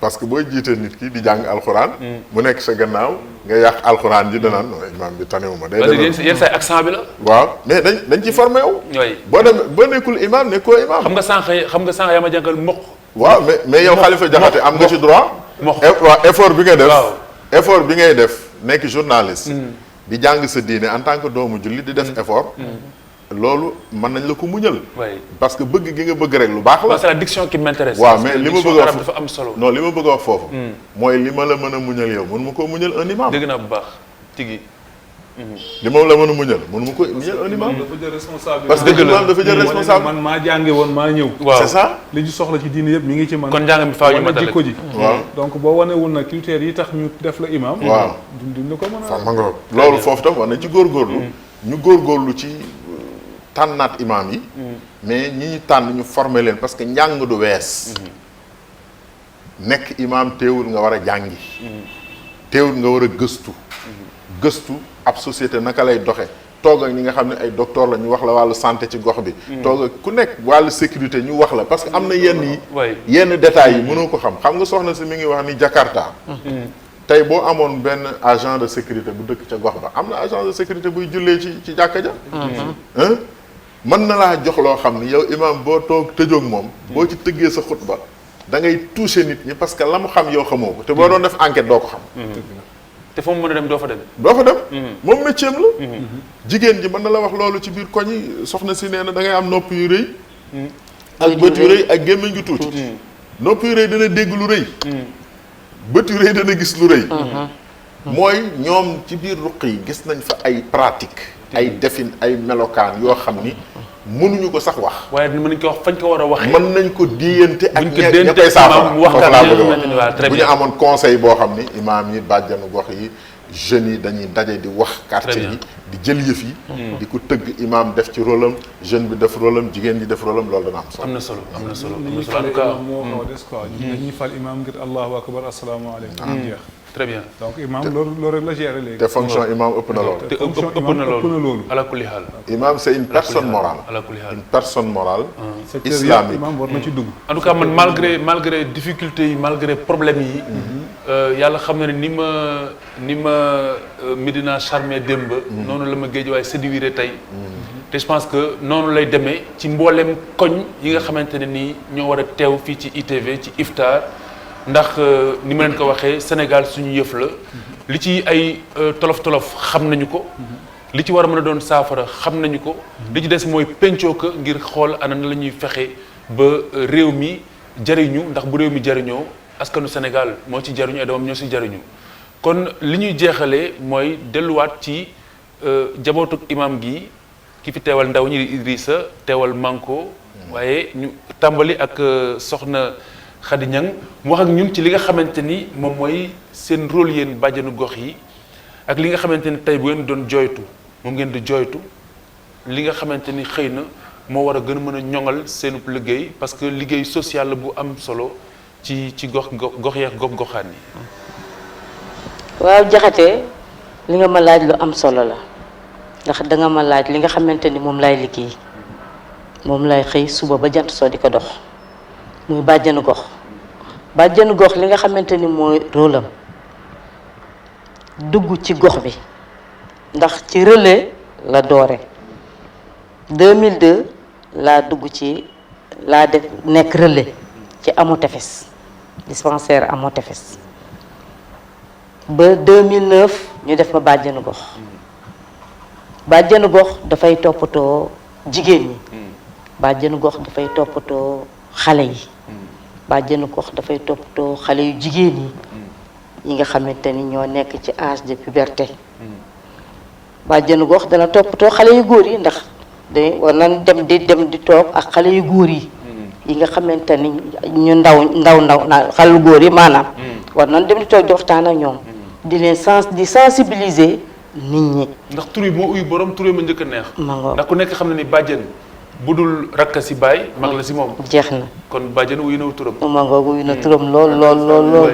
parce que booy jiite nit ki di jàng alxuraan. mu nekk sa gannaaw nga yàq alxuraan ji danaan non imaam bi tanewuma day demee yenn say accent bi la. waaw mais dañ ci formé wu. boo demee boo nekkul imaam nekkoo imaam. xam nga sànq yaa ma jàngal mokk. waaw mais yow Khalifa Diakhaté am nga ci droit. waaw effort bi ngay def. effort bi ngay def nekk journaliste. di jàng sa diine en tant que doomu jullit di def effort loolu mën nañ la ko muñal parce que bëgg gi nga bëgg rek lu baax la c'est la diction qui m'intéresse waaw mais li ma bëgg a wax dafa am solo non li ma bëgg a wax foofu mooy li ma la mën a muñal yow mënu ma koo muñal un imam dégg naa bu baax tigi li moom la mën a muñal mënu ma ko muñal un imam dafa jël responsabilité parce que imam dafa jël responsable man maa jànge woon maa ñëw c'est ça li ñu soxla ci diine yëpp mi ngi ci man kon njàng mi faaw ñu matale jikko ji waaw donc boo wanewul na critères yi tax ñu def la imam waaw duñ la ko mën fa ma nga loolu foofu tam war nañ ci góorgóorlu ñu góorgóorlu ci tànnaat imam yi mais ñi ñu tànn ñu former leen parce que njàng du wees nekk imam teewul nga war a jàngi teewul nga war a gëstu ab société naka lay doxe toog ak ñi nga xam ne ay docteur la ñu wax la wàllu santé ci gox bi toog ak ku nekk wàllu sécurité ñu wax la parce que am na yenn yi yenn détails yi mënoo ko xam nga soxna si mi ngi wax ni Jakarta tey boo amoon benn agent de sécurité bu dëkk ca gox ba am na agent de sécurité buy jullee ci jàkka ja mën na laa jox loo xam ni yow imam boo toog tëjoog moom boo ci tëggee sa xutba da ngay toucher nit ñi parce que la mu xam yow xamoo ko te boo doon def enquête doo ko xam te fa mu mën a dem doo fa dem moom métier la jigéen ji mën na la wax loolu ci biir koñ yi soxna si nee na da ngay am nopp yu rëy ak bët yu rëy ak gémmiñ gu tuuti nopp yu rëy dana dégg lu rëy bët yu rëy dana gis lu rëy mooy ñoom ci biir ruq yi gis nañ fa ay pratique ay defin ay melokaan yoo xam ni mënuñu ko sax wax waaye mën nañ ko wax fañ ko war a waxee mën nañ ko diyante ak ña koy saafara waxtaan bu ñu amoon conseil boo xam ni imaam yi bàjjanu gox yi jeunes yi dañuy daje di wax quartier yi di jël yëf yi di ko tëgg imaam def ci rôle am jeune bi def rôle am jigéen ji def rôle am loolu dana am solo am na solo en tout cas moo xaw a des quoi dañuy fal imaam ngir allahu akbar asalaamaaleykum jeex très bien donc imam loolu rek la gérer léegi te fonction imam ëpp na loolu te ëpp na loolu ala kulli haal imam c'est une personne morale ala kulli haal une personne morale islamique imam war na ci dugg en tout cas man malgré difficulté yi malgré problème yi yàlla xam na ne ni ma Médina charmé démb noonu la ma Guédiawaye séduire tey te je pense que noonu lay demee ci mboolem koñ yi nga xamante ne nii ñoo war a teew fii ci ITV ci iftar ndax ni ma leen ko waxee Sénégal suñu yëf la li ci ay tolof-tolof xam nañu ko li ci war a mën a doon saafara xam nañu ko li ci des mooy pencoo ko ngir xool ana na la ñuy fexe ba réew mi jariñu ndax bu réew mi jariñoo askanu Sénégal moo ci jariñu ay doomam ñoo si jariñu kon li ñuy jeexalee mooy delluwaat ci jabootuk imam gi ki fi teewal ndaw ñi Idrissa teewal Manko waaye ñu tàmbali ak soxna Khady Niang mu wax ak ñun ci li nga xamante ni moom mooy seen rôle yéen bàjjanu gox yi ak li nga xamante ni tey bu ngeen doon jooytu moom ngeen di jooytu li nga xamante ni xëy na moo war a gën a mën a ñoŋal seenub liggéey parce que liggéey social la bu am solo ci gox yeex gox-goxaan yi. waaw Jaxate li nga ma laaj lu am solo la ndax danga ma laaj li nga xamante ni moom laay liggéey moom lay xëy suba ba jant soo di ko dox muy bàjjanu gox li nga xamante ni mooy rôle am dugg ci gox bi ndax ci relais la doore 2002 laa dugg ci laa def nekk relais ci Hamo Tefes dispensaire Hamo Tefes ba 2009 ñu def ma bàjjanu gox dafay toppatoo jigéen ñi bàjjanu gox dafay toppatoo xale yi bàjjanu gox dafay toppatoo xale yu jigéen yi nga xamante ni ñoo nekk ci âge de puberté bàjjanu gox dana toppatoo xale yu góor yi ndax war nañ dem di toog ak xale yu góor yi nga xamante ni ñu ndaw xale yu góor yi maanaam war nañ dem di toog di waxtaan ak ñoom di leen sensibiliser nit ñi. ndax tur yi moo uyu borom tur yi ma njëkk a neex. ndax ku nekk xam na ni bàjjen bu dul rakka si baay mag la si moom. jeex na kon bàjjen uyu na turam. ma ngoog uyu na turam lool.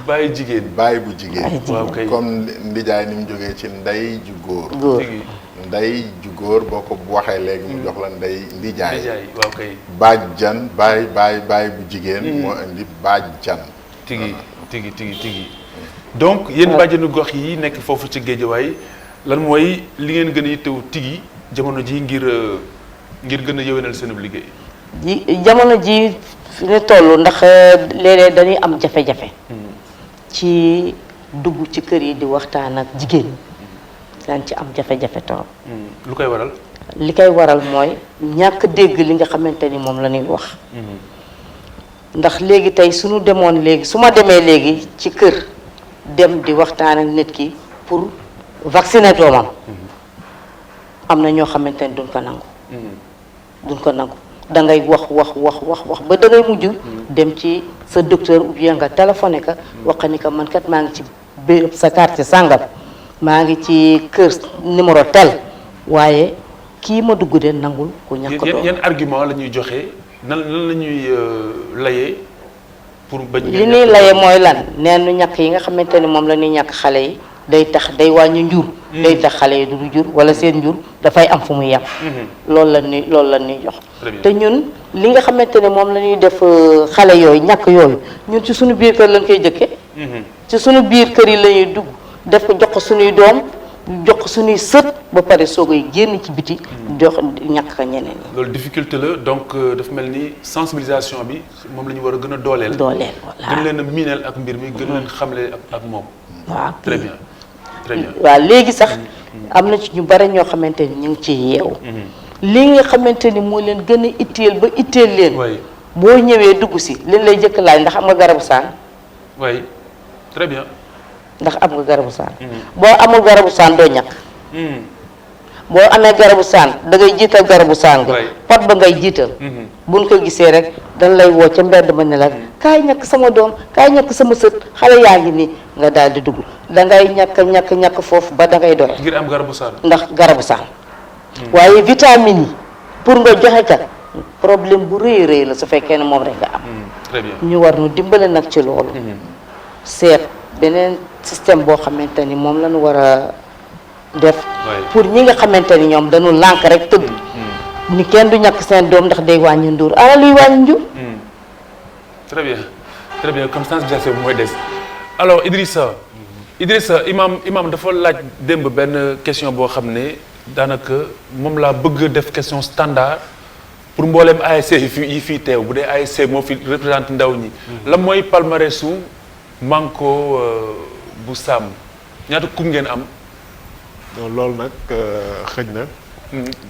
bàyyi jigéen. bàyyi bu jigéen. waaw kay comme ndijaay ni mu jógee ci ndey ju góor. ndey ju góor boo ko waxee léegi mu jox la ndey ndijaay. waaw kay. bàjjan bàyyi bu jigéen. moo indi bàjjan. tigi donc yéen bàjjenu gox yi nekk foofu ci Géejawaay lan mooy li ngeen gën a yittewu tigi jamono ji ngir gën a yëwénal seen liggéey. jamono ji fi ñu toll ndax léeg-léeg dañuy am jafe-jafe. ci dugg ci kër yi di waxtaan ak jigéen ñi daan ci am jafe-jafe torop. lu koy waral. li koy waral mooy ñàkk dégg li nga xamante ni moom la ñuy wax. ndax léegi tey suñu demoon léegi su ma demee léegi ci kër dem di waxtaan ak nit ki pour vacciner doomam am na ñoo xamante ni duñ ko nangu. duñ ko nangu da ngay wax ba da ngay mujj dem ci sa docteur ou bien nga téléphoné ka wax ni ka man kat maa ngi ci béréb sa quartier sàngam maa ngi ci kër numéro tel waaye kii ma dugg de nangul ku ñàkk doom. yan argument la ñuy joxe nan la ñuy layee pour bañ. li ñuy layee mooy lan neenu ñàkk yi nga xamante ni moom la ñuy ñàkk xale yi day tax day wàññi njur. day tax xale yi du jur wala seen njur dafay am fu muy yem. loolu la ñuy jox. te ñun li nga xamante ne moom la ñuy def xale yooyu ñàkk yooyu ñun ci suñu biir kër lañ koy jëkke ci suñu biir kër yi la ñuy dugg def ko jox ko suñuy doom jox ko suñuy sët ba pare soogay génn ci biti jox ñàkk ka ñeneen ñi. loolu difficulté la donc dafa mel ni sensibilisation bi moom la ñu war a gën a dooleel. voilà gën leen a miineel ak mbir mi gën leen xamle ak moom. waaw très bien. waaw léegi sax am na ci ñu bare ñoo xamante ni ñu ngi ci yeewu. li nga xamante ni moo leen gën a itteel ba itteel leen. boo ñëwee dugg si leen lay jëkk laaj ndax am nga garabu saan. oui très bien. ndax am nga garabu saan. boo amul garabu saan doo ñàkk. boo amee garabu saan da ngay jiital garabu saan nga. pot ba ngay jiital. buñ ko gisee rek dañ lay woo ca mbedd ma ne la kaay ñàkk sama doom kaay ñàkk sama sët xale yaa ngi nii nga daal di dugg da ngay ñàkk foofu ba da ngay doy. ngir am garabu saan. ndax garabu saan. waaye vitamine yi pour nga joxe ka problème bu rëy la su fekkee ne moom rek nga am. très bien ñu war nu dimbale nag ci loolu. seet beneen système boo xamante ni moom la ñu war a def. pour ñi nga xamante ni ñoom dañu lànk rek tëdd. ni kenn du ñàkk seen doom ndax day wàññi nduur ana luy wàññi njur. très bien comme sensibilisation bi mooy des alors Idrissa imam dafa laaj démb benn question boo xam ne daanaka moom laa bëgg def question standard pour mbooleem ASC yi fii teew bu dee ASC moo fi représenté ndaw ñi. la mooy palmarèsu Manko bu Sàmm ñaata kum ngeen am. non loolu nag xëj na.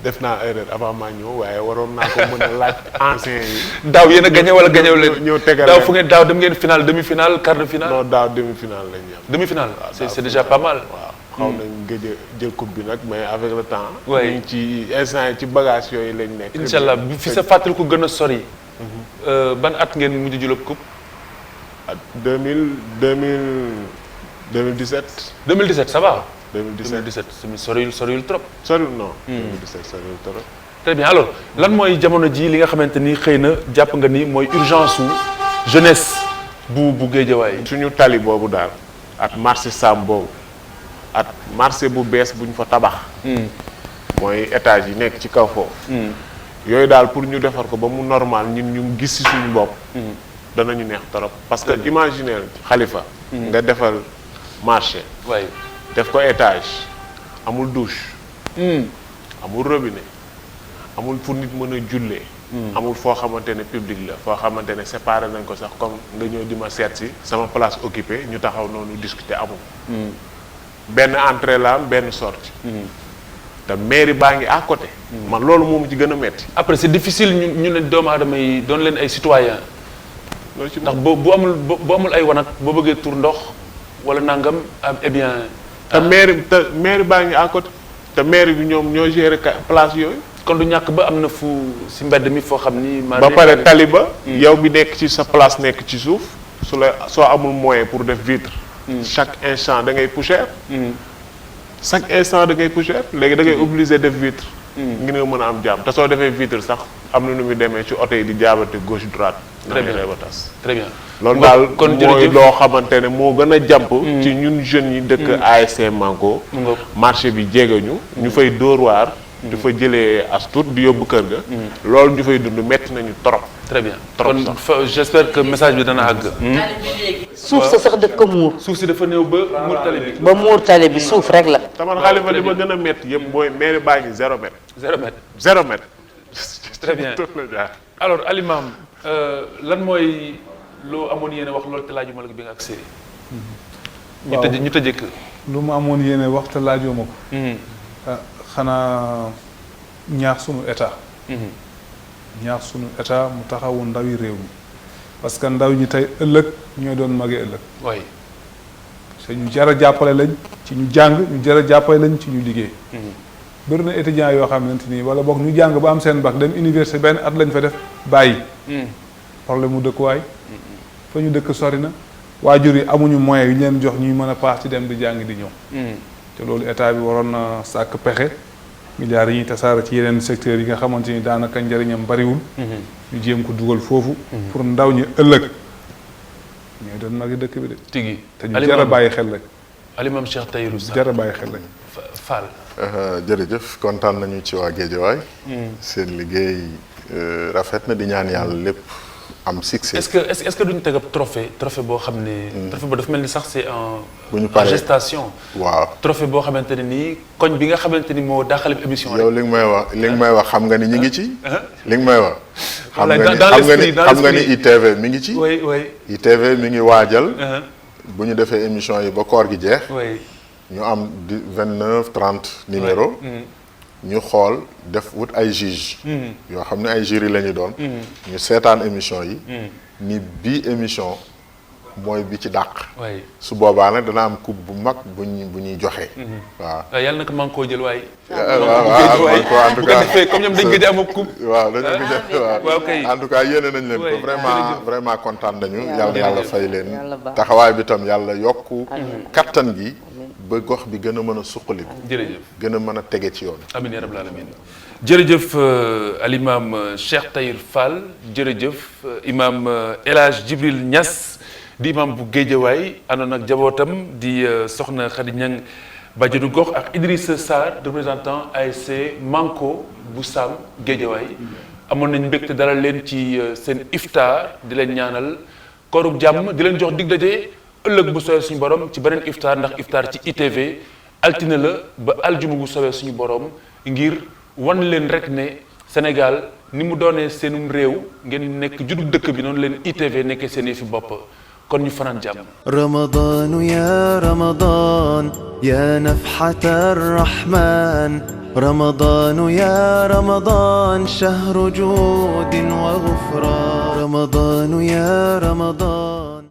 def naa erreur avant maa ñëw waaye waroon naa ko mën a laaj anciens yi. daaw yéen a gagné wala gagné wu leen. ñëw tegal daaw fu ngeen daaw dem ngeen final demi final quart de finale. non daaw demi final lañ ñu am. demi final c'est déjà pas mal. waaw xaw nañ gëj a jël coupe bi nag mais avec le temps. oui ñu ngi ci instant yi ci bagage yooyu lañ nekk. incha allah bi fi sa fàttali ko gën a sori. ban at ngeen mujj jël coupe. at 2017. 2017 ça va. 2017 soriwul trop. soriwul non. 2017 soriwul trop. très bien alors lan mooy jamono ji li nga xamante ni xëy na jàpp nga ni mooy urgence su jeunesse bu Guédiawaye. suñu tali boobu daal ak marché Sam boobu ak marché bu bees buñ fa tabax. mooy étage yi nekk ci kaw foofu. yooyu daal pour ñu defar ko ba mu normal ñun ñu gis ci suñu bopp. danañu neex trop parce que imaginer Khalifa. nga defal marché. waay def ko étage amul douche. amul robinet amul fu nit mën a jullee. amul foo xamante ne public la foo xamante ne séparé nañ ko sax comme nga ñëw di ma seet si sama place occupée ñu taxaw noonu discuter amul. benn entrée la am benn sortie. te mairie baa ngi à côté. man loolu moom ci gën a metti. après c'est difficile ñu ne doomu aadama yi doon leen ay citoyens. ndax bu amul ay wanag boo bëggee tur ndox wala nangam eh bien. te mairie baa ngi à côté te mairie bi ñoom ñoo gérer place yooyu. kon du ñàkk ba am na fu si mbedd mi foo xam ni. ba pare tali ba. yow bi nekk ci sa place nekk ci suuf soo amul moyen pour def vitre. chaque instant da ngay poussière. chaque instant da ngay poussière léegi da ngay obligé def vitre. ngir nga mën a am jàmm te soo defee vitre sax am na nu muy demee ci oto yi di jaabate gauche droite. très bien ba tas. très bien loolu daal mooy loo xamante ne moo gën a jàmp ci ñun jeunes yi dëkk ASC Manko. marché bi jege ñu fay dóor waar. di fa jëlee as tuut di yóbbu kër ga. loolu ñu fay dund metti nañu trop. très bien kon j'espère que message bi dana àgg. suuf sa sax dëkk ko muur. suuf si dafa néew ba muur tali bi. ba muur tali bi suuf rek la. taman Xalifa li ma gën a métti yëpp mooy mairie baa ngi 0 mètre. 0 mètre. 0 mètre. très bien alors Alimam lan mooy loo amoon yéen a wax loolu te laajuma la bi nga ak série. ñu tëjee lu mu amoon yéene waxta laajoo ma ko xanaa ñaax sunu état ñaax sunu état mu taxawu ndawi réew mi parce que ndaw ñi tey ëllëg ñooy doon magi ëllëg waay te ñu jar a jàppale lañ ci ñu jàng ñu jar a jàppale lañ ci ñu liggéey bëri na étudiants yoo xamante nii wala boog ñu jàng ba am seen bac dem université benn at lañ fa def bàyyi problème mu dëkkuwaay fa ñu dëkk sori na waajur yi amuñu moyens yu ñu leen jox ñuy mën a paas ci dem di jàng di ñëw te loolu état bi waroon na sàkk pexe milliards yi ñuy tasaara ci yeneen secteurs yi nga xamante ni daanaka njëriñam bariwul ñu jéem ko dugal foofu pour ndaw ñi ëllëg ñooy doon magi dëkk bi de tigi te ñu jar a bàyyi xel lañ alimam Cheikh Tahirou Sarr jar a bàyyi xel lañ Fall jërëjëf kontaan nañu ci waa Guédiawaye seen liggéey rafet na di ñaan yàlla lépp am succès. est-ce que duñu teg ab trophée boo xam ne trophée ba dafa mel ni sax c'est bu ñu paree en gestation waaw trophée boo xamante ne nii koñ bi nga xamante ni moo daaxale émission yow li nga may wax xam nga ni ñu ngi ci li nga may wax xam nga ni ITV mi ngi ci oui ITV mi ngi waajal bu ñu defee émission yi ba koor gi jeex ñu am 29 30 numéro ñu xool def wut ay juge yoo xam ne ay jury la ñu doon ñu seetaan émission yi ni bii émission mooy bi ci dàq su boobaa nag dana am coupe bu mag bu ñuy joxe waaw yàlla nag maa ngi koo jël waaye waaw en tout cas comme ñoom dañ gëj a am coupe waaw dañu gëj waaw en tout cas yéene nañ leen ko vraiment kontaan nañu yàlla fay leen taxawaay bi tam yàlla yokku kattan gi ba gox bi gën a mën a suqali jërëjëf gën a mën a tege ci yoon amiin yaa rabbal aalamiin jërëjëf alimam Cheikh Tahirou Fall jërëjëf imam El Hadj Djibril Niass di imam bu Guédiawaye àndoon ak jabootam di soxna Khady Niang bàjjenu gox ak Idrissa Sarr représentant ASC Manko bu Sam Guédiawaye amoon nañ mbégte dalal leen ci seen iftar di leen ñaanal koorub jàmm di leen jox dig daje ëllëg bu soobee suñu borom ci beneen iftar ndax iftar ci ITV altine la ba aljuma bu soobee suñu borom ngir wan leen rek ne Sénégal ni mu doonee seenum réew ngeen nekk juddu dëkk bi noonu leen ITV nekkee seen yëfi bopp kon ñu fanaan jàmm. رمضان يا رمضان يا نفحة الرحمن رمضان يا رمضان شهر جود وغفران رمضان يا رمضان